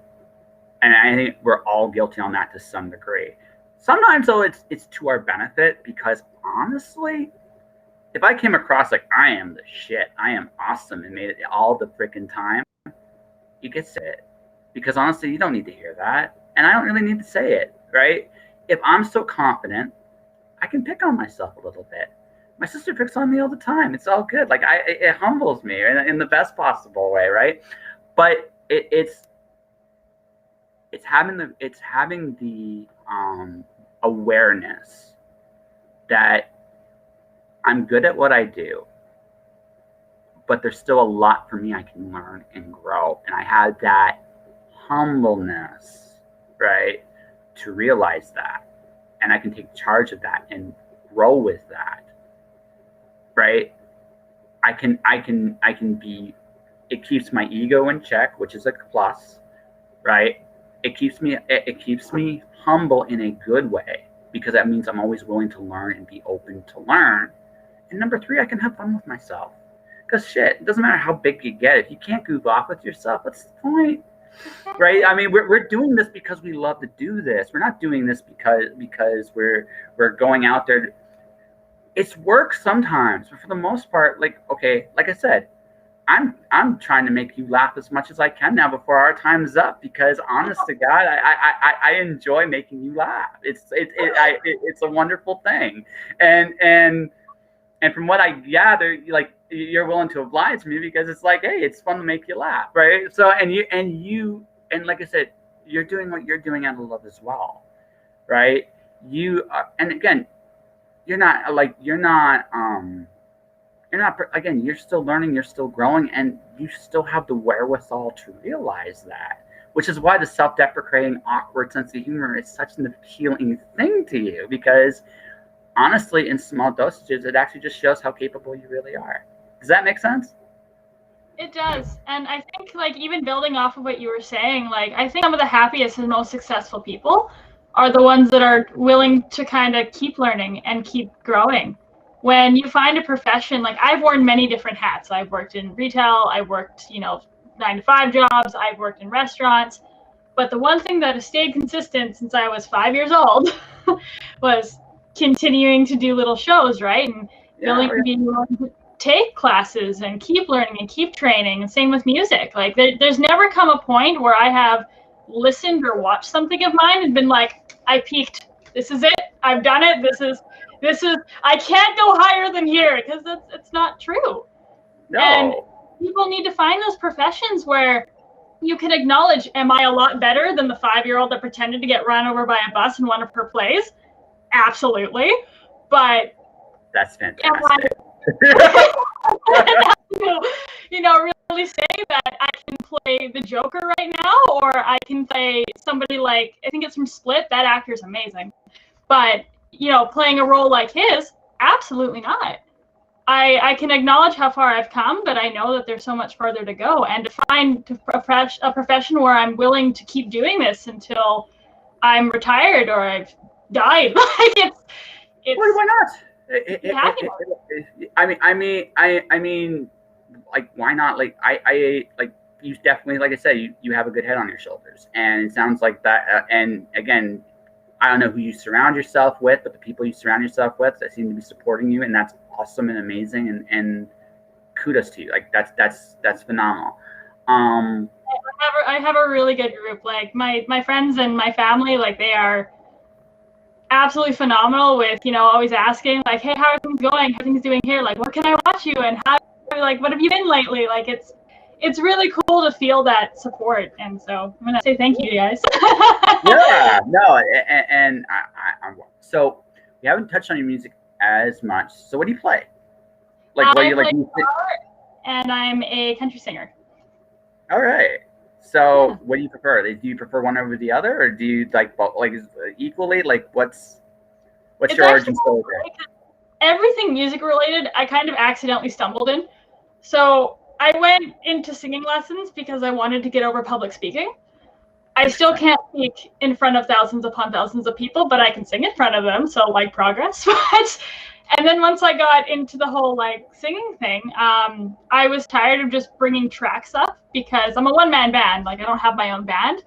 S1: And I think we're all guilty on that to some degree. Sometimes, though, it's to our benefit, because honestly, if I came across like I am the shit, I am awesome, and made it all the freaking time, you get it. Because honestly, you don't need to hear that. And I don't really need to say it, right? If I'm so confident, I can pick on myself a little bit. My sister picks on me all the time. It's all good. Like, it humbles me in the best possible way, right? But it's having the awareness that I'm good at what I do, but there's still a lot for me I can learn and grow. And I had that humbleness, right, to realize that. And I can take charge of that and grow with that, right? I can be, it keeps my ego in check, which is a plus, right? It keeps me humble in a good way, because that means I'm always willing to learn and be open to learn. And number 3, I can have fun with myself. Because shit, it doesn't matter how big you get. If you can't goof off with yourself, what's the point? Right? I mean, we're doing this because we love to do this. We're not doing this because we're going out there. It's work sometimes, but for the most part, like I said, I'm trying to make you laugh as much as I can now before our time is up, because honest to God, I enjoy making you laugh. It's a wonderful thing, and from what I gather, like, you're willing to oblige me, because it's like, hey, it's fun to make you laugh, right? So and like I said, you're doing what you're doing out of love as well, right? You are, and again, you're still learning, you're still growing, and you still have the wherewithal to realize that, which is why the self-deprecating, awkward sense of humor is such an appealing thing to you, because honestly, in small dosages, it actually just shows how capable you really are. Does that make sense?
S2: It does. And I think, like, even building off of what you were saying, like, I think some of the happiest and most successful people are the ones that are willing to kind of keep learning and keep growing. When you find a profession, like, I've worn many different hats. I've worked in retail, I've worked, 9-to-5 jobs, I've worked in restaurants. But the one thing that has stayed consistent since I was 5 years old was continuing to do little shows, right? And being willing to take classes and keep learning and keep training. And same with music. Like, there's never come a point where I have listened or watched something of mine and been like, I peaked. This is it. I've done it. This is. I can't go higher than here, because it's not true.
S1: No.
S2: And people need to find those professions where you can acknowledge, am I a lot better than the 5-year-old that pretended to get run over by a bus in one of her plays? Absolutely. But
S1: that's fantastic.
S2: Really say that I can play the Joker right now, or I can play somebody like, I think it's from Split, that actor's amazing. But, playing a role like his, absolutely not. I can acknowledge how far I've come, but I know that there's so much further to go. And to find a profession where I'm willing to keep doing this until I'm retired or I've died, like, it's
S1: well, why not? I mean, like, why not? Like, I like, you definitely, like I said, you have a good head on your shoulders, and it sounds like that. And again, I don't know who you surround yourself with, but the people you surround yourself with that seem to be supporting you, and that's awesome and amazing, and kudos to you. Like that's phenomenal.
S2: I have a really good group. Like my friends and my family, like they are absolutely phenomenal with, always asking like, hey, how are things going? How are things doing here? Like, what can I watch you? And what have you been lately? Like, it's really cool to feel that support. And so I'm going to say thank you guys.
S1: Yeah, no. And so we haven't touched on your music as much. So what do you play? Like, what do you like?
S2: And I'm a country singer.
S1: All right. So, what do you prefer? Do you prefer one over the other, or do you like both, like equally? Like, what's your origin story there?
S2: Everything music related, I kind of accidentally stumbled in. So I went into singing lessons because I wanted to get over public speaking. I still can't speak in front of thousands upon thousands of people, but I can sing in front of them. So like progress. And then once I got into the whole like singing thing, I was tired of just bringing tracks up because I'm a one-man band. Like I don't have my own band.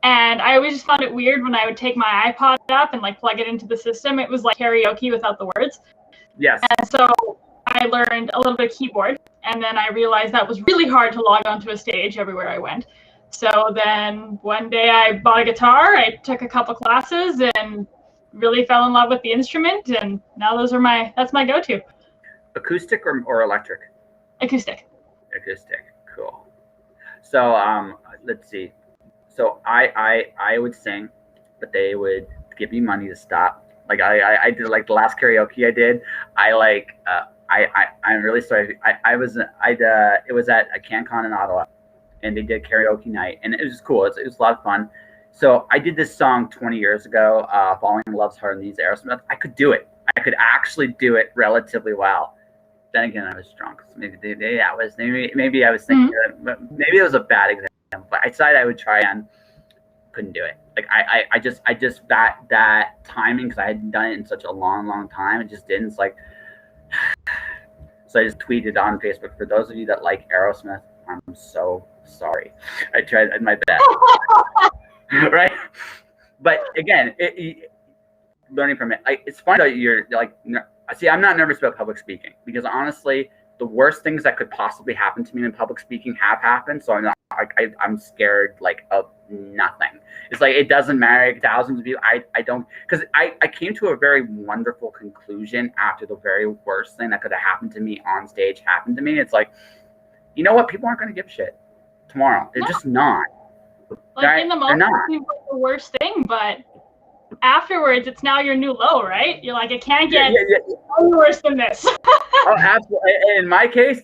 S2: And I always just found it weird when I would take my iPod up and like plug it into the system. It was like karaoke without the words.
S1: Yes.
S2: And so I learned a little bit of keyboard. And then I realized that was really hard to log onto a stage everywhere I went. So then one day I bought a guitar. I took a couple classes and really fell in love with the instrument, and now that's my go-to.
S1: Acoustic or electric?
S2: Acoustic.
S1: Cool. So let's see. So I would sing, but they would give me money to stop. Like I did like the last karaoke I did. I'm really sorry. It was at a CanCon in Ottawa, and they did karaoke night, and it was just cool. It was a lot of fun. So I did this song 20 years ago, Falling in Love's Hard and These Aerosmith. I could do it. I could actually do it relatively well. Then again, I was drunk. So maybe I was thinking, maybe it was a bad example. But I decided I would try and couldn't do it. Like I just that timing, because I hadn't done it in such a long time. It just didn't. It's like, so I just tweeted on Facebook, for those of you that like Aerosmith, I'm so sorry. I tried my best. Right, but again, learning from it. It's fun that you're like. See, I'm not nervous about public speaking because honestly, the worst things that could possibly happen to me in public speaking have happened. So I'm not. I'm scared like of nothing. It's like it doesn't matter. Like, thousands of people. I don't, because I came to a very wonderful conclusion after the very worst thing that could have happened to me on stage happened to me. It's like, you know what? People aren't going to give a shit tomorrow. They're just not.
S2: Like in the moment, it's like the worst thing, but afterwards, it's now your new low, right? You're like, it can't get any worse than this.
S1: Oh, absolutely. In my case,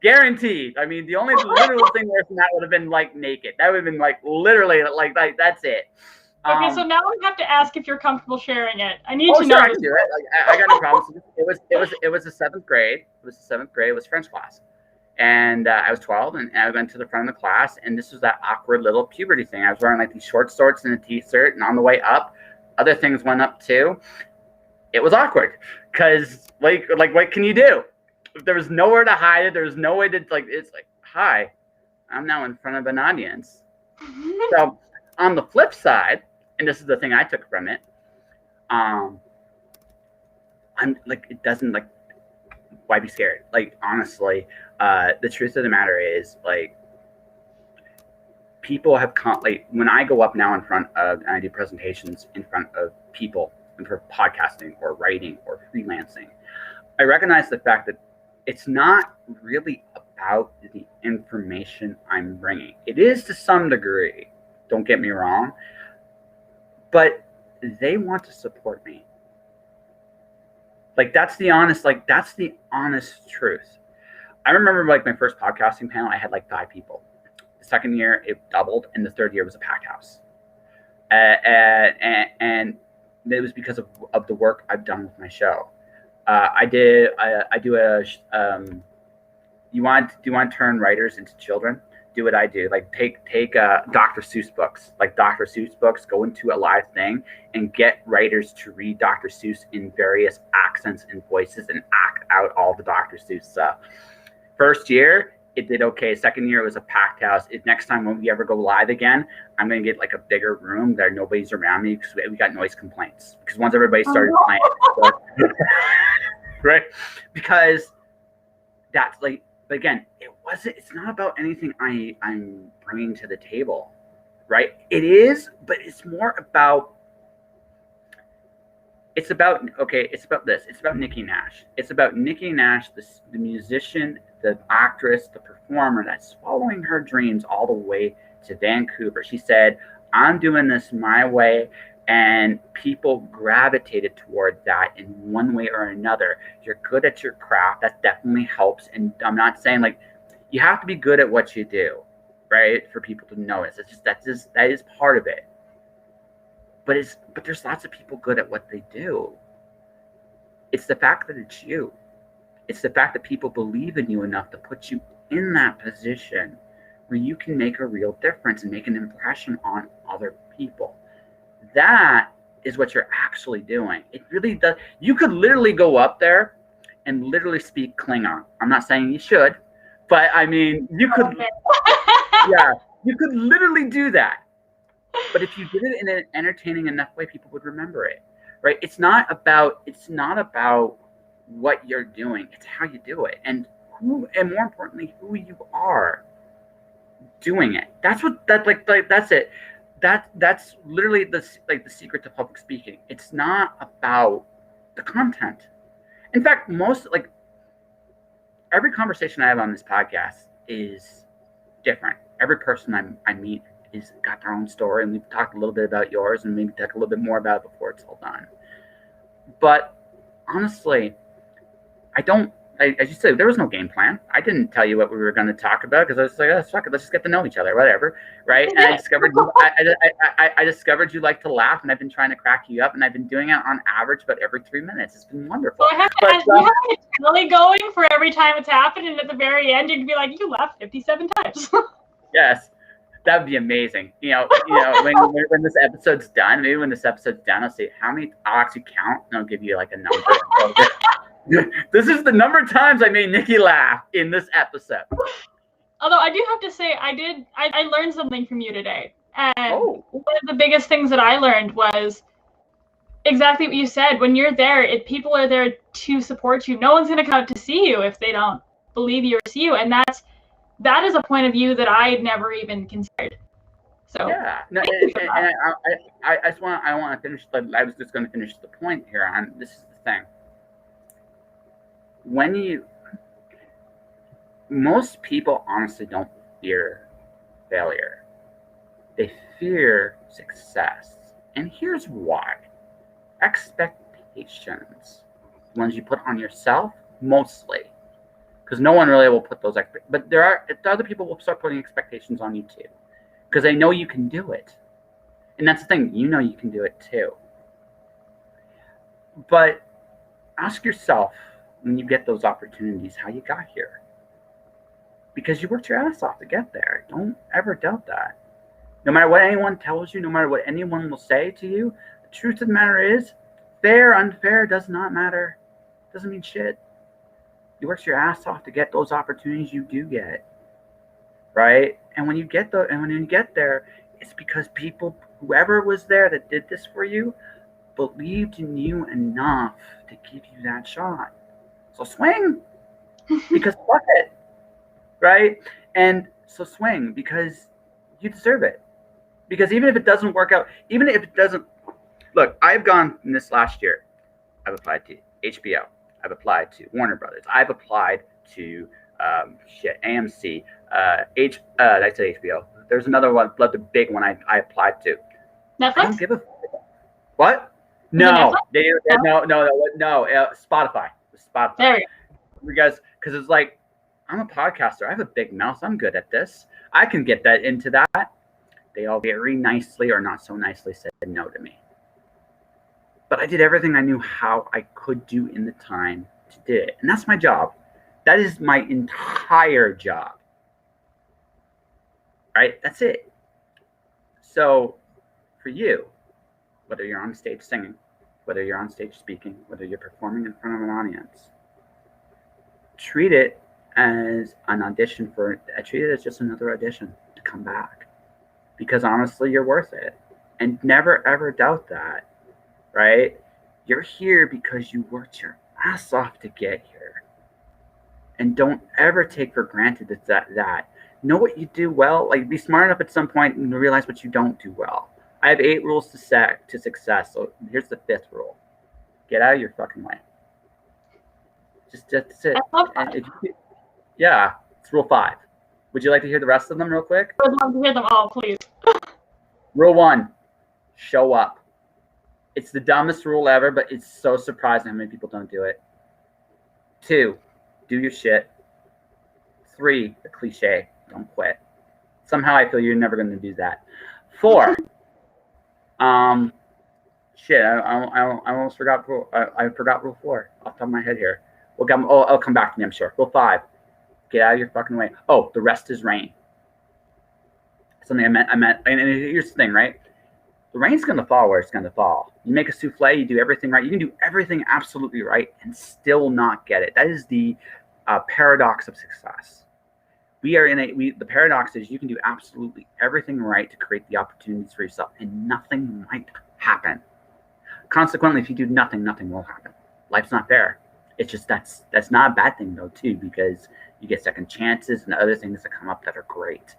S1: guaranteed. I mean, the only literal thing worse than that would have been like naked. That would have been like literally like that's it.
S2: Okay, so now we have to ask if you're comfortable sharing it. I need to know.
S1: Sure, I can do it. Like, I got no problem. It was the seventh grade. It was French class. And I was 12, and I went to the front of the class, and this was that awkward little puberty thing. I was wearing like these short shorts and a t-shirt, and on the way up, other things went up too. It was awkward because like what can you do? There was nowhere to hide it. There was no way to like. It's like, hi, I'm now in front of an audience. So on the flip side, and this is the thing I took from it, I'm like, it doesn't like. Why be scared? Like, honestly, the truth of the matter is, like, people have like, when I go up now in front of, and I do presentations in front of people, and for podcasting or writing or freelancing, I recognize the fact that it's not really about the information I'm bringing. It is to some degree, don't get me wrong, but they want to support me. Like, that's the honest truth. I remember like my first podcasting panel, I had like 5 people. The second year it doubled, and the third year was a packed house. And it was because of the work I've done with my show. I do you want to turn writers into children? Do what I do. Like take Dr. Seuss books, go into a live thing and get writers to read Dr. Seuss in various accents and voices and act out all the Dr. Seuss stuff. First year, it did okay. Second year, it was a packed house. Next time when we ever go live again, I'm going to get like a bigger room that nobody's around me because we got noise complaints. Because once everybody started playing, right? Because that's like, But again, it's not about anything I'm bringing to the table, right? It is, but it's more about, it's about this. It's about Nikki Nash. It's about Nikki Nash, the musician, the actress, the performer that's following her dreams all the way to Vancouver. She said, I'm doing this my way. And people gravitated toward that in one way or another. You're good at your craft. That definitely helps. And I'm not saying like you have to be good at what you do, right? For people to notice. It's just that is part of it. But there's lots of people good at what they do. It's the fact that it's you. It's the fact that people believe in you enough to put you in that position where you can make a real difference and make an impression on other people. That is what you're actually doing. It really does. You could literally go up there and literally speak Klingon. I'm not saying you should, but I mean, you could, yeah, you could literally do that. But if you did it in an entertaining enough way, people would remember it, right? It's not about what you're doing. It's how you do it, and more importantly, who you are doing it. That's it. That's literally the secret to public speaking. It's not about the content. In fact, every conversation I have on this podcast is different. Every person I meet is got their own story, and we've talked a little bit about yours, and maybe talk a little bit more about it before it's all done. But honestly, as you said, there was no game plan. I didn't tell you what we were going to talk about because I was like, oh, fuck it, let's just get to know each other, whatever, right? And I discovered I discovered you like to laugh, and I've been trying to crack you up, and I've been doing it on average about every 3 minutes. It's been wonderful.
S2: So you have a tally going for every time it's happened, and at the very end, you'd be like, you laughed 57 times.
S1: Yes. That would be amazing. When this episode's done, maybe when this episode's done, I'll say I'll actually count, and I'll give you like a number. This is the number of times I made Nikki laugh in this episode.
S2: Although I do have to say, I learned something from you today. And one of the biggest things that I learned was exactly what you said. When you're there, people are there to support you. No one's going to come out to see you if they don't believe you or see you. And that is a point of view that I had never even considered. So
S1: yeah, no, and I want to finish. But I was just going to finish the point here. This is the thing. Most people honestly don't fear failure. They fear success, and here's why: expectations, ones you put on yourself, mostly. Because no one really will put those but other people will start putting expectations on you too, because they know you can do it, and that's the thing. You know you can do it too. But ask yourself when you get those opportunities how you got here, because you worked your ass off to get there. Don't ever doubt that. No matter what anyone tells you, no matter what anyone will say to you, the truth of the matter is, fair, unfair does not matter. Doesn't mean shit. You work your ass off to get those opportunities you do get, right? And when you get there, it's because whoever was there that did this for you, believed in you enough to give you that shot. So swing, because fuck it, right? And so swing because you deserve it. Because even if it doesn't work out, look, I've gone in this last year. I've applied to HBO. I've applied to Warner Brothers. I've applied to AMC. I said HBO. There's another one, the big one I applied to.
S2: Netflix?
S1: I don't give a what? No, no. Spotify.
S2: There we go.
S1: Because it's like, I'm a podcaster. I have a big mouth. I'm good at this. I can get that into that. They all very nicely or not so nicely said no to me. But I did everything I knew how I could do in the time to do it. And that's my job. That is my entire job. Right? That's it. So for you, whether you're on stage singing, whether you're on stage speaking, whether you're performing in front of an audience, treat it as an audition treat it as just another audition to come back. Because honestly, you're worth it. And never, ever doubt that. Right? You're here because you worked your ass off to get here. and don't ever take for granted that know what you do well. Like, be smart enough at some point and realize what you don't do well. I have 8 rules to success. So here's the 5th rule: get out of your fucking way. Just that's it.
S2: I love that.
S1: Yeah, it's rule 5. Would you like to hear the rest of them real quick?
S2: I would love to hear them all, please.
S1: Rule 1: show up. It's the dumbest rule ever, but it's so surprising how many people don't do it. 2: do your shit. 3: the cliche: don't quit. Somehow I feel you're never going to do that. 4: shit, I almost forgot. I forgot rule 4 off the top of my head here. I'll come back to me, I'm sure. Rule 5: get out of your fucking way. Oh, the rest is rain. Something I meant, and here's the thing, right? The rain's going to fall where it's going to fall. You make a souffle, you do everything right. You can do everything absolutely right and still not get it. That is the paradox of success. The paradox is you can do absolutely everything right to create the opportunities for yourself, and nothing might happen. Consequently, if you do nothing, nothing will happen. Life's not fair. It's just that's not a bad thing though too, because you get second chances and other things that come up that are great.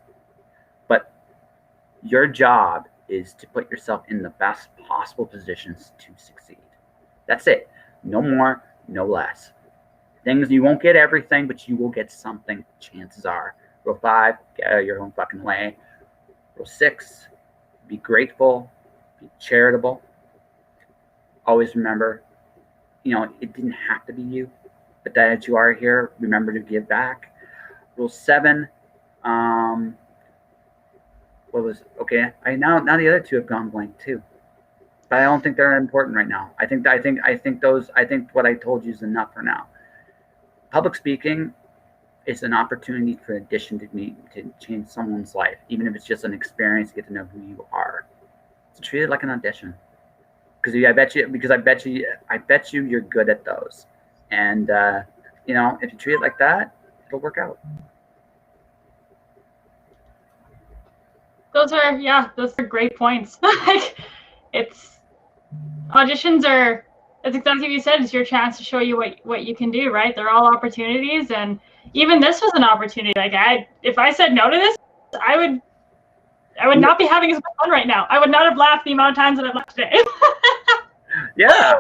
S1: But your job is to put yourself in the best possible positions to succeed. That's it. No more, no less. Things, you won't get everything, but you will get something, chances are. Rule 5: get out of your own fucking way. Rule 6: be grateful, be charitable. Always remember, it didn't have to be you, but that you are here, remember to give back. Rule 7, now the other 2 have gone blank too, but I don't think they're important right now. I think what I told you is enough for now. Public speaking is an opportunity for addition to change someone's life, even if it's just an experience to get to know who you are. So treat it like an audition, because I bet you you're good at those, and if you treat it like that, it'll work out.
S2: Those are great points. Like, auditions are, it's exactly what you said. It's your chance to show you what you can do, right? They're all opportunities, and even this was an opportunity. Like, if I said no to this, I would not be having as much fun right now. I would not have laughed the amount of times that I've laughed today.
S1: Yeah.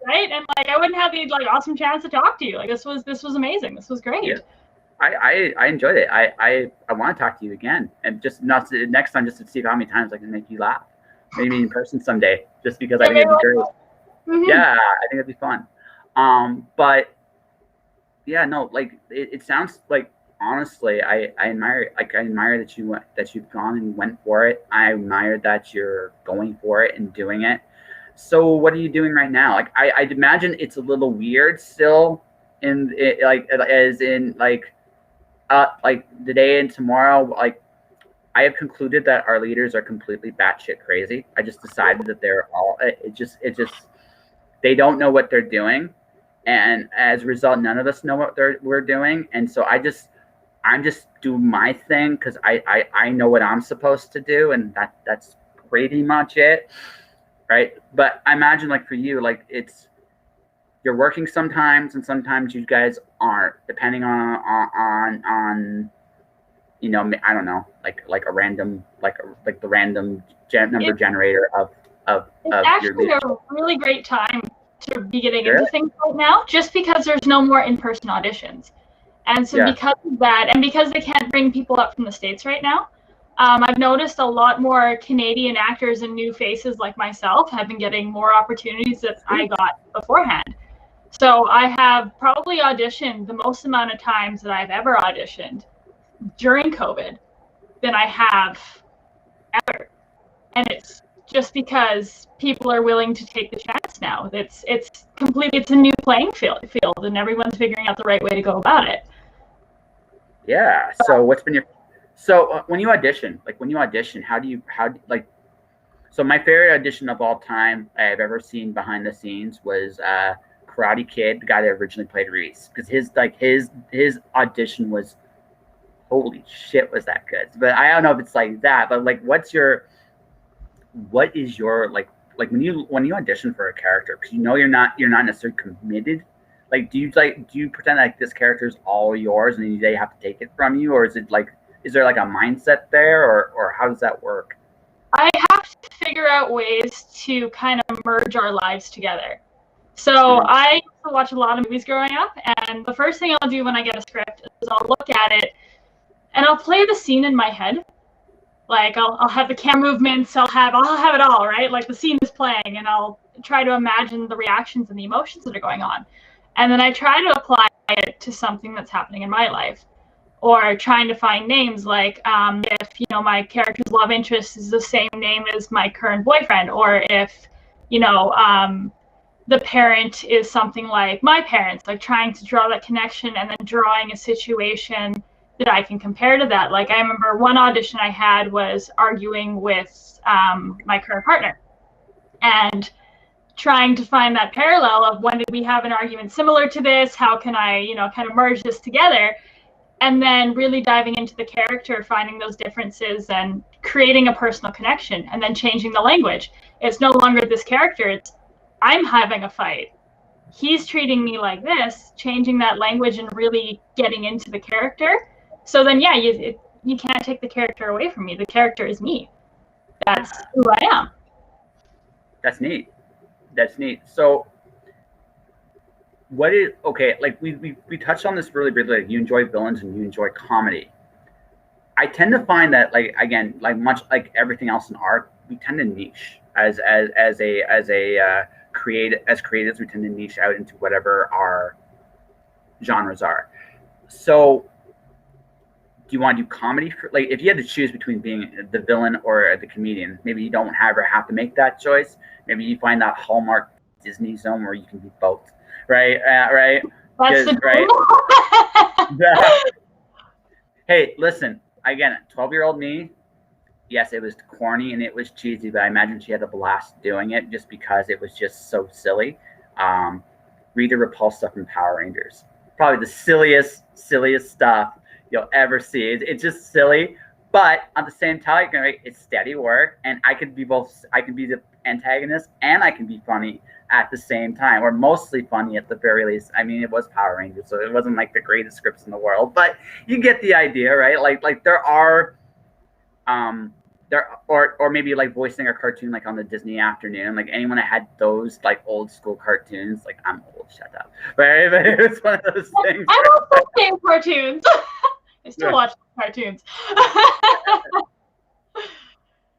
S2: Right, and like I wouldn't have the awesome chance to talk to you. Like, this was amazing. This was great.
S1: Yeah. I enjoyed it. I want to talk to you again, and just next time, just to see how many times I can make you laugh. Maybe in person someday, just because I think it'd be great. Mm-hmm. Yeah, I think it'd be fun. But yeah, no, like it sounds like, honestly, I admire that you've gone and went for it. I admire that you're going for it and doing it. So what are you doing right now? Like, I'd imagine it's a little weird still like today and tomorrow. Like, I have concluded that our leaders are completely batshit crazy. I just decided that they're all, they don't know what they're doing. And as a result, none of us know what we're doing. And so I'm just doing my thing because I know what I'm supposed to do. And that's pretty much it. Right. But I imagine, like, for you, like, you're working sometimes and sometimes you guys aren't, depending on I don't know, like a random, like the random number generator of
S2: actually a really great time to be getting into things right now, just because there's no more in-person auditions. And so because of that, and because they can't bring people up from the States right now, I've noticed a lot more Canadian actors and new faces like myself have been getting more opportunities that I got beforehand. So I have probably auditioned the most amount of times that I've ever auditioned during COVID than I have ever. And it's just because people are willing to take the chance now. It's a new playing field, and everyone's figuring out the right way to go about it.
S1: Yeah. So what's been when you audition, so my favorite audition of all time I've ever seen behind the scenes was Karate Kid, the guy that originally played Reese, because his audition was, holy shit, was that good. But I don't know if it's like that, but like, what is your like when you audition for a character, because you're not necessarily committed, Like, do you pretend like this character is all yours and they have to take it from you, or is it like, is there like a mindset there, or how does that work?
S2: I have to figure out ways to kind of merge our lives together. So I used to watch a lot of movies growing up, and the first thing I'll do when I get a script is I'll look at it and I'll play the scene in my head. Like I'll have the camera movements, I'll have it all, right? Like the scene is playing, and I'll try to imagine the reactions and the emotions that are going on. And then I try to apply it to something that's happening in my life. Or trying to find names like if my character's love interest is the same name as my current boyfriend, or if the parent is something like my parents, like trying to draw that connection and then drawing a situation that I can compare to that. Like I remember one audition I had was arguing with my current partner and trying to find that parallel of when did we have an argument similar to this, how can I kind of merge this together. And then really diving into the character, finding those differences and creating a personal connection, and then changing the language. It's no longer this character, it's I'm having a fight. He's treating me like this, changing that language and really getting into the character. So then, yeah, you can't take the character away from me. The character is me. That's who I am.
S1: That's neat. That's neat. So like we touched on this really briefly, like you enjoy villains and you enjoy comedy. I tend to find that, like, again, like much like everything else in art, we tend to niche as creatives, we tend to niche out into whatever our genres are. So do you want to do comedy like if you had to choose between being the villain or the comedian, maybe you don't ever have to make that choice. Maybe you find that Hallmark Disney zone where you can be both. Right.
S2: That's the
S1: right. Hey, listen. Again, 12-year-old me. Yes, it was corny and it was cheesy, but I imagine she had a blast doing it just because it was just so silly. Read the Repulse stuff from Power Rangers. Probably the silliest stuff you'll ever see. It's just silly, but at the same time, right, it's steady work, and I could be both. I can be the antagonist and I can be funny at the same time, or mostly funny at the very least. I mean, it was Power Rangers, so it wasn't like the greatest scripts in the world, but you get the idea, right? Like there are, or maybe like voicing a cartoon like on the Disney afternoon. Like anyone that had those like old school cartoons, like I'm old, shut up, right? But it was one of those things.
S2: I don't watch the same cartoons. I still watch cartoons.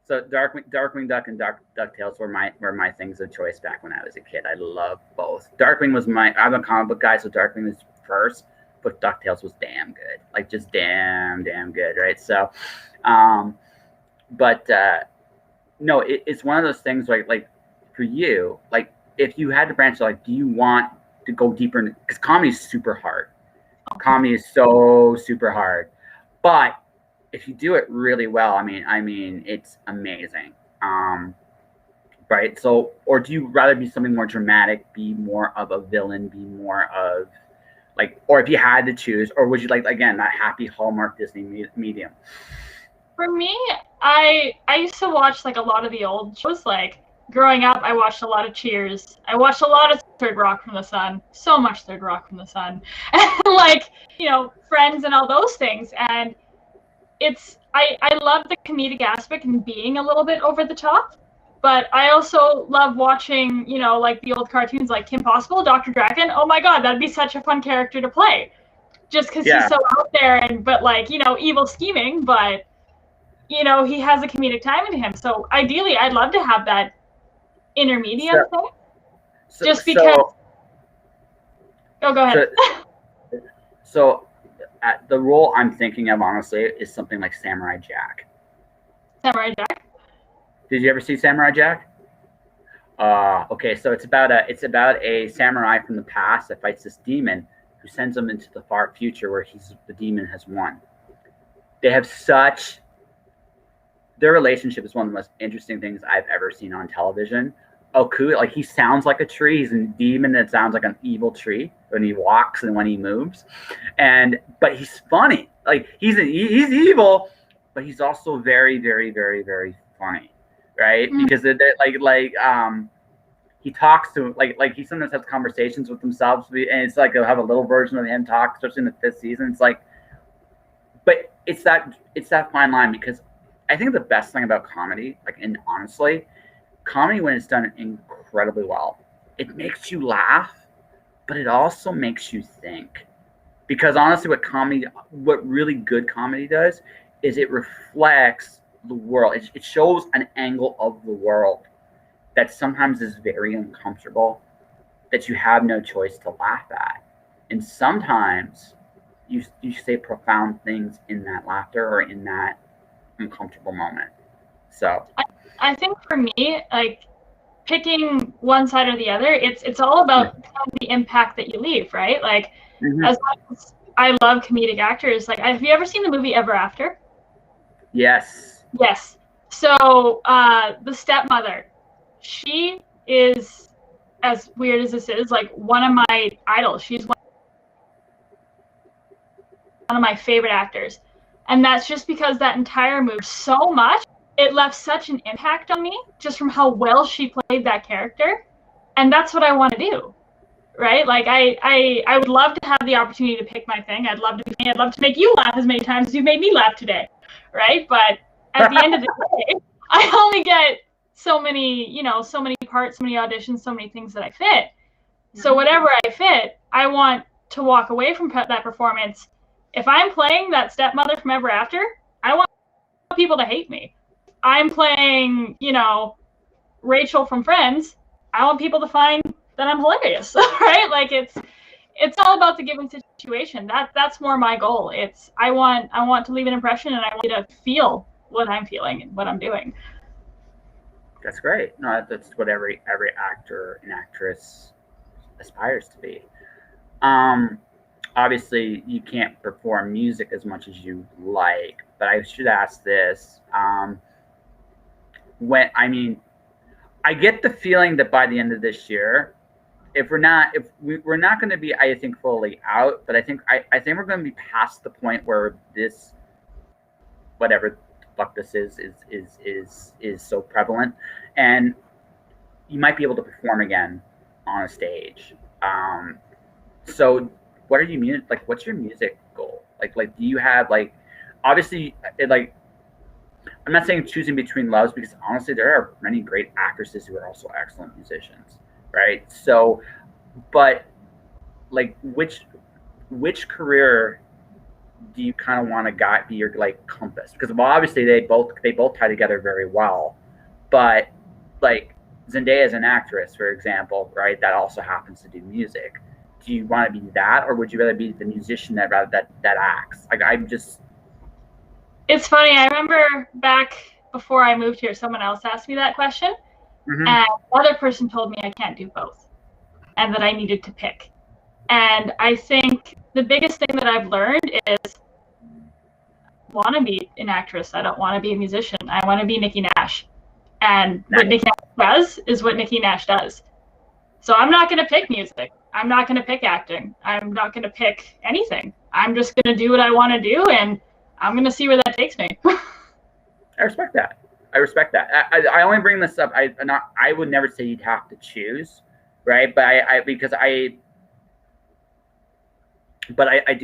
S1: So Darkwing Duck and DuckTales were my things of choice back when I was a kid. I loved both. Darkwing was I'm a comic book guy, so Darkwing was first, but DuckTales was damn good. Like just damn good, right? So, no, it's one of those things like for you, like if you had to branch, like, do you want to go deeper into, because comedy is super hard. Comedy is so super hard, but if you do it really well, I mean, it's amazing. Right? So, or do you rather be something more dramatic, be more of a villain, be more of like, or if you had to choose, or would you like, again, that happy Hallmark Disney medium?
S2: For me, I used to watch like a lot of the old shows. Like growing up, I watched a lot of Cheers. I watched a lot of Third Rock from the Sun. So much Third Rock from the Sun. And like, Friends and all those things. And I love the comedic aspect and being a little bit over the top, but I also love watching, like the old cartoons like Kim Possible, Dr. Draken. Oh my God, that'd be such a fun character to play, just because he's so out there but like, evil scheming, but he has a comedic timing to him. So ideally, I'd love to have that intermediate thing, just because. Go ahead.
S1: So the role I'm thinking of, honestly, is something like Samurai Jack.
S2: Samurai Jack?
S1: Did you ever see Samurai Jack? Okay, so it's about a samurai from the past that fights this demon who sends him into the far future where the demon has won. They have their relationship is one of the most interesting things I've ever seen on television. Oku, like he sounds like a tree. He's a demon that sounds like an evil tree when he walks and when he moves, but he's funny. Like he's evil, but he's also very, very, very, very funny, right? Mm-hmm. Because they're he talks to like he sometimes has conversations with himself, and it's like they'll have a little version of him talk, especially in the fifth season. It's like, but it's that fine line, because I think the best thing about comedy, like, and honestly, comedy when it's done incredibly well, it makes you laugh, but it also makes you think. Because honestly, what really good comedy does is it reflects the world. It shows an angle of the world that sometimes is very uncomfortable, that you have no choice to laugh at. And sometimes you say profound things in that laughter or in that uncomfortable moment. So
S2: I think for me, like, picking one side or the other, it's all about the impact that you leave, right? Like, as much as I love comedic actors, like, have you ever seen the movie Ever After?
S1: Yes.
S2: Yes. So the stepmother, she is, as weird as this is, like, one of my idols. She's one of my favorite actors. And that's just because that entire movie, so much, it left such an impact on me just from how well she played that character. And that's what I want to do, right? Like, I would love to have the opportunity to pick my thing. I'd love to make you laugh as many times as you made me laugh today, right? But at the end of the day, I only get so many parts, so many auditions, so many things that I fit. So whatever I fit, I want to walk away from that performance. If I'm playing that stepmother from Ever After, I want people to hate me. I'm playing, Rachel from Friends. I want people to find that I'm hilarious, right? Like, it's all about the given situation. That's more my goal. I want to leave an impression, and I want you to feel what I'm feeling and what I'm doing.
S1: That's great. No, that's what every actor and actress aspires to be. Obviously, you can't perform music as much as you like, but I should ask this. I get the feeling that by the end of this year, we're not going to be, I think, fully out, but I think we're going to be past the point where this, whatever the fuck this is so prevalent, and you might be able to perform again on a stage. So what are you like? What's your music goal? Like, do you have, like, obviously, I'm not saying choosing between loves, because honestly, there are many great actresses who are also excellent musicians, right? So, but like, which career do you kind of want to be your, like, compass? Because, well, obviously they both tie together very well, but like Zendaya is an actress, for example, right? That also happens to do music. Do you want to be that, or would you rather be the musician that acts? Like, I'm just.
S2: It's funny. I remember back before I moved here, someone else asked me that question, and another person told me I can't do both, and that I needed to pick. And I think the biggest thing that I've learned is I want to be an actress. I don't want to be a musician. I want to be Nikki Nash. And what Nikki Nash does is what Nikki Nash does. So I'm not going to pick music. I'm not going to pick acting. I'm not going to pick anything. I'm just going to do what I want to do, and I'm going to see where that takes me.
S1: I respect that. I only bring this up. I would never say you'd have to choose, right? But I do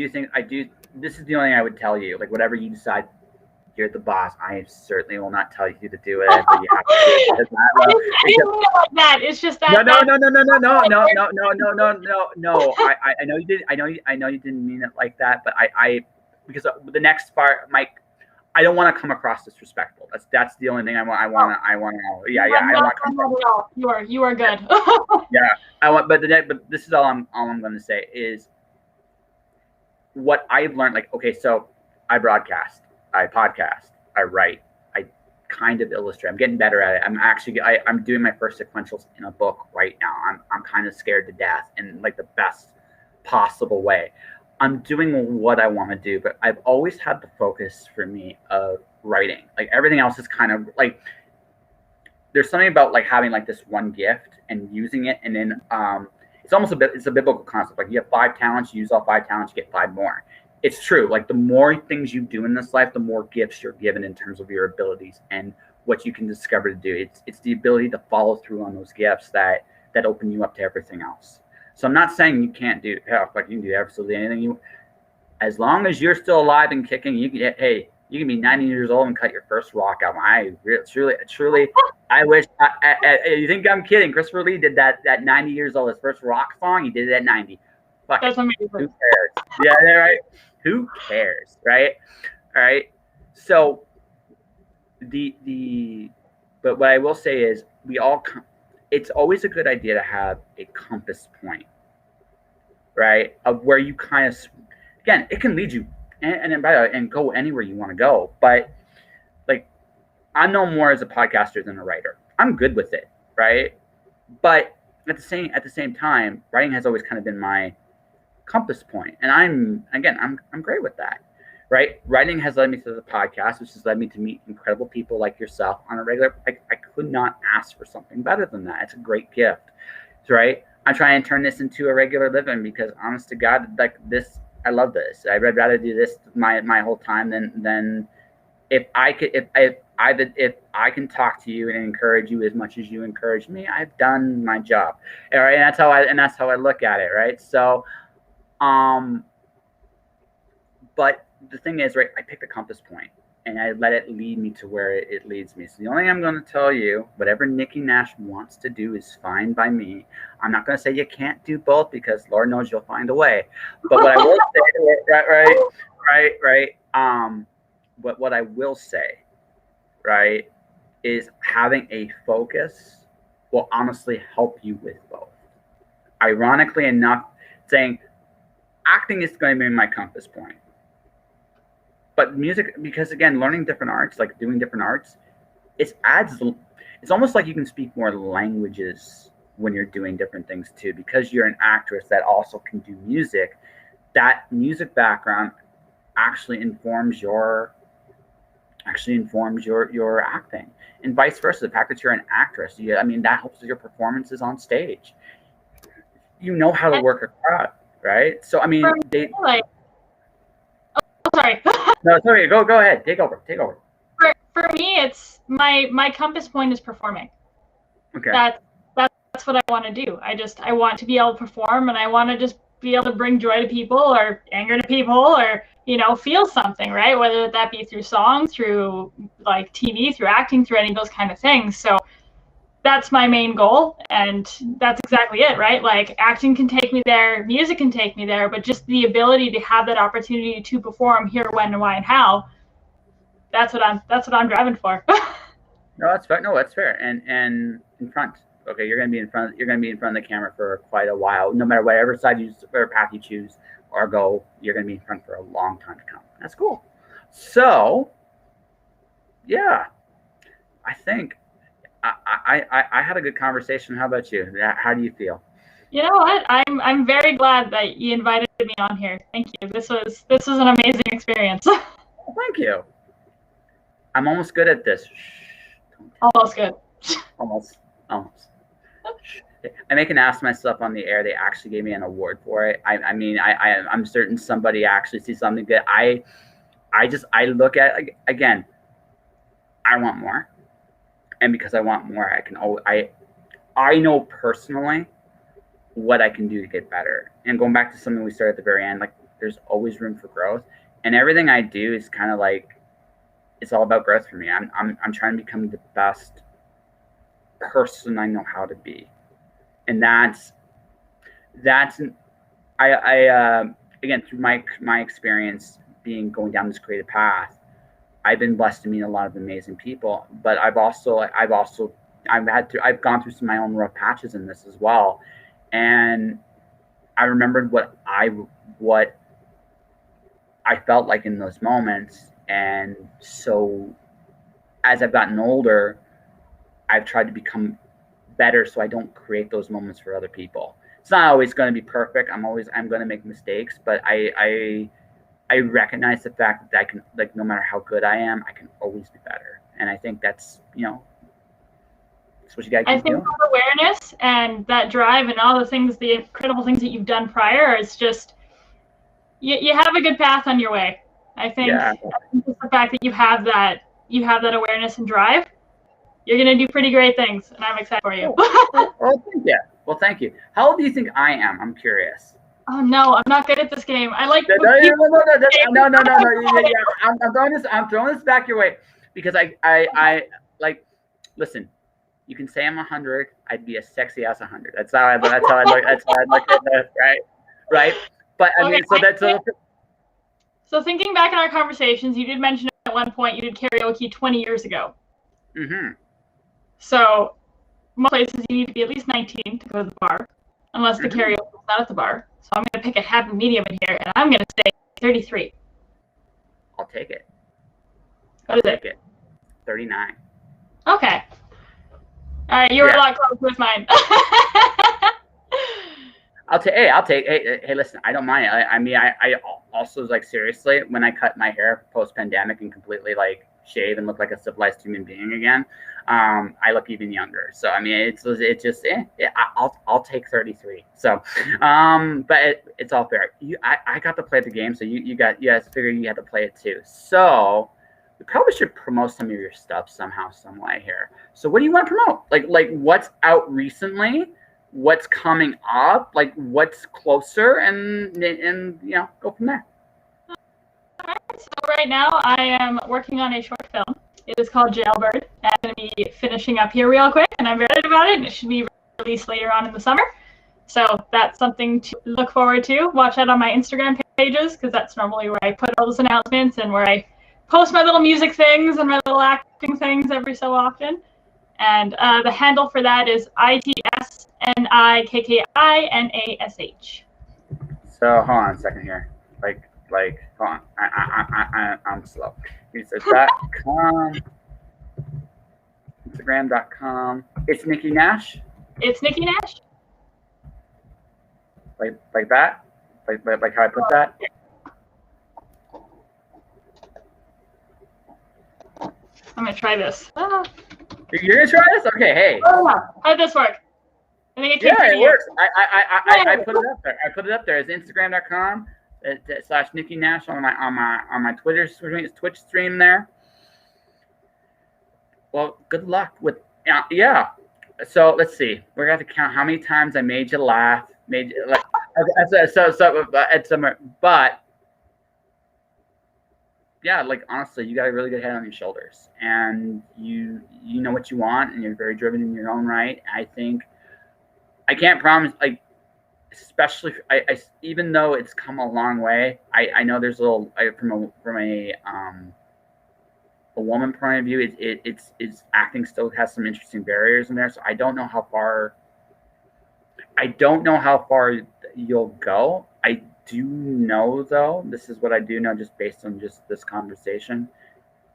S1: think this is the only thing I would tell you. Like, whatever you decide, you're the boss. I certainly will not tell you to do whatever you have to do.
S2: I didn't mean it like that. It's just that.
S1: No. I know you did. I know you didn't mean it like that. But because the next part, Mike, I don't want to come across disrespectful. That's the only thing I want to know. Yeah. I don't want to.
S2: You are good.
S1: Yeah. But this is all I'm going to say is what I've learned. Like, okay, so I broadcast, I podcast, I write, I kind of illustrate. I'm getting better at it. I'm doing my first sequentials in a book right now. I'm kind of scared to death in, like, the best possible way. I'm doing what I want to do, but I've always had the focus for me of writing. Like, everything else is kind of like, there's something about, like, having, like, this one gift and using it, and then it's a biblical concept. Like, you have 5 talents, you use all 5 talents, you get 5 more. It's true. Like, the more things you do in this life, the more gifts you're given in terms of your abilities and what you can discover to do. It's the ability to follow through on those gifts that that open you up to everything else. So I'm not saying you can't do, hell, like you can do absolutely anything you, as long as you're still alive and kicking, you can, hey, you can be 90 years old and cut your first rock album. I truly, I wish, you think I'm kidding? Christopher Lee did that 90 years old, his first rock song, he did it at 90. Fuck
S2: That's amazing.
S1: Who cares? Yeah, right. Who cares, right? All right. So but what I will say is it's always a good idea to have a compass point, right? Of where you kind of, again, it can lead you and go anywhere you want to go. But like, I'm no more as a podcaster than a writer. I'm good with it, right? But at the same time, writing has always kind of been my compass point, and I'm great with that, right? Writing has led me to the podcast, which has led me to meet incredible people like yourself on a regular. I could not ask for something better than that. It's a great gift, right? I'm trying to turn this into a regular living because, honest to God, like this, I love this. I'd rather do this my whole time than if I can talk to you and encourage you as much as you encourage me, I've done my job. All right, and that's how I look at it, right? So, but the thing is, right, I picked a compass point and I let it lead me to where it leads me. So the only thing I'm going to tell you, whatever Nikki Nash wants to do is fine by me. I'm not going to say you can't do both because Lord knows you'll find a way. But what I will say, but what I will say, right, is having a focus will honestly help you with both. Ironically enough, saying acting is going to be my compass point. But music, because again, learning different arts, like doing different arts, it's almost like you can speak more languages when you're doing different things too, because you're an actress that also can do music. That music background actually informs your acting, and vice versa. The fact that you're an actress, that helps with your performances on stage. You know how to work a crowd, right? So sorry. No, sorry. Go ahead. Take over.
S2: For me, it's my compass point is performing.
S1: Okay.
S2: That's what I want to do. I want to be able to perform, and I want to just be able to bring joy to people or anger to people or feel something, right? Whether that be through song, through like TV, through acting, through any of those kind of things. So that's my main goal, and that's exactly it, right? Like acting can take me there, music can take me there, but just the ability to have that opportunity to perform here, when, why, and how. That's what I'm driving for.
S1: No, that's fair. No, that's fair. And in front. Okay, you're gonna be in front of the camera for quite a while. No matter whatever side or path you choose or go, you're gonna be in front for a long time to come. That's cool. So, yeah, I think I had a good conversation. How about you? How do you feel?
S2: You know what? I'm very glad that you invited me on here. Thank you. This was an amazing experience.
S1: Thank you. I'm almost good at this.
S2: Almost good.
S1: Almost. I make an ass myself on the air. They actually gave me an award for it. I'm certain somebody actually sees something good. I look at, again, I want more. And because I want more, I know personally what I can do to get better. And going back to something we started at the very end, like there's always room for growth. And everything I do is kind of like, it's all about growth for me. I'm trying to become the best person I know how to be. And that's again, through my experience going down this creative path, I've been blessed to meet a lot of amazing people, but I've gone through some of my own rough patches in this as well. And I remembered what I felt like in those moments. And so as I've gotten older, I've tried to become better so I don't create those moments for other people. It's not always going to be perfect. I'm going to make mistakes, but I recognize the fact that I can, like, no matter how good I am, I can always be better. And I think that's what you got to keep doing. I think
S2: that awareness and that drive and all the incredible things that you've done prior, is just, you have a good path on your way. I think just the fact that you have that awareness and drive, you're going to do pretty great things, and I'm excited for you.
S1: Well, thank you. Well, thank you. How old do you think I am? I'm curious.
S2: Oh no, I'm not good at this game. I like.
S1: No. Yeah. I'm throwing this back your way because I like. Listen, you can say I'm 100. I'd be a sexy ass 100. That's how I look. That's how I look at that. Right. But I mean,
S2: So thinking back in our conversations, you did mention at one point you did karaoke 20 years ago.
S1: Mm-hmm.
S2: So most places you need to be at least 19 to go to the bar, unless the karaoke is not at the bar. So I'm going to pick a happy medium in here, and I'm going to say 33.
S1: I'll take it.
S2: What is it?
S1: 39.
S2: Okay. All right, you were a lot closer with mine.
S1: I'll take. Hey, listen, I don't mind. I mean, I also like seriously when I cut my hair post pandemic and completely like shave and look like a civilized human being again. I look even younger. So I mean, it's just I'll take 33. So, but it's all fair. I got to play the game, so you guys figured you had to play it too. So we probably should promote some of your stuff somehow, some way here. So what do you want to promote? Like what's out recently? What's coming up? Like what's closer, and go from there.
S2: All right. So right now I am working on a short film. It is called Jailbird. I'm going to be finishing up here real quick, and I'm very excited about it. And it should be released later on in the summer. So that's something to look forward to. Watch out on my Instagram pages because that's normally where I put all those announcements and where I post my little music things and my little acting things every so often. And the handle for that is ITSNIKKINASH.
S1: So hold on a second here. Like hold on. I'm slow. It's .com, Instagram.com. It's Nikki Nash.
S2: It's Nikki Nash.
S1: Like that. Like how I put that.
S2: I'm gonna try this.
S1: You're gonna try this? Okay, hey.
S2: How'd this work? I think
S1: it works. I put it up there. I put it up there. It's Instagram.com / Nikki Nash on my Twitch stream there. Well, good luck with So let's see. We're gonna have to count how many times I made you laugh. But yeah, like honestly, you got a really good head on your shoulders, and you know what you want, and you're very driven in your own right. I think I can't promise, like, especially I even though it's come a long way, I know there's a little from a woman point of view, it's acting still has some interesting barriers in there. So I don't know how far you'll go. I do know, though, this is what I do know just based on just this conversation.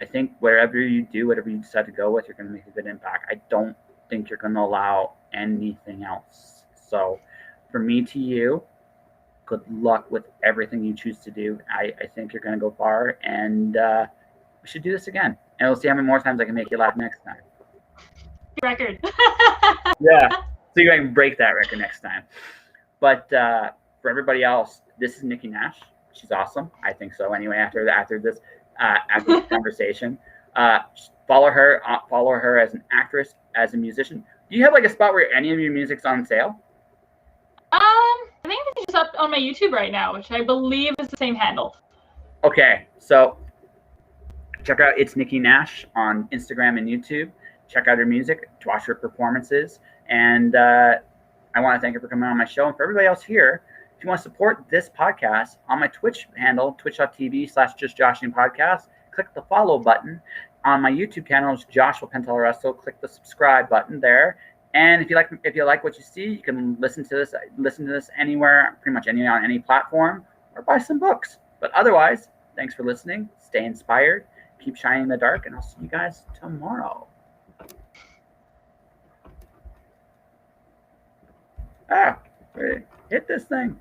S1: I think whatever you decide to go with, you're going to make a good impact. I don't think you're going to allow anything else. So for me to you, good luck with everything you choose to do. I think you're going to go far, and we should do this again. And we'll see how many more times I can make you laugh next time.
S2: Record.
S1: Yeah. So you can break that record next time. But for everybody else, this is Nikki Nash. She's awesome. I think so. Anyway, after this conversation, follow her as an actress, as a musician. Do you have like a spot where any of your music's on sale?
S2: I think it's just up on my YouTube right now, which I believe is the same handle.
S1: Okay, so check out It's Nikki Nash on Instagram and YouTube. Check out her music, watch her performances, and I want to thank her for coming on my show. And for everybody else here, if you want to support this podcast on my Twitch handle, twitch.tv/justjoshinpodcast, click the follow button. On my YouTube channel, it's Joshua Pentelresto. Click the subscribe button there. And if you like what you see, you can listen to this anywhere, pretty much anywhere on any platform, or buy some books. But otherwise, thanks for listening. Stay inspired. Keep shining in the dark, and I'll see you guys tomorrow. Hit this thing.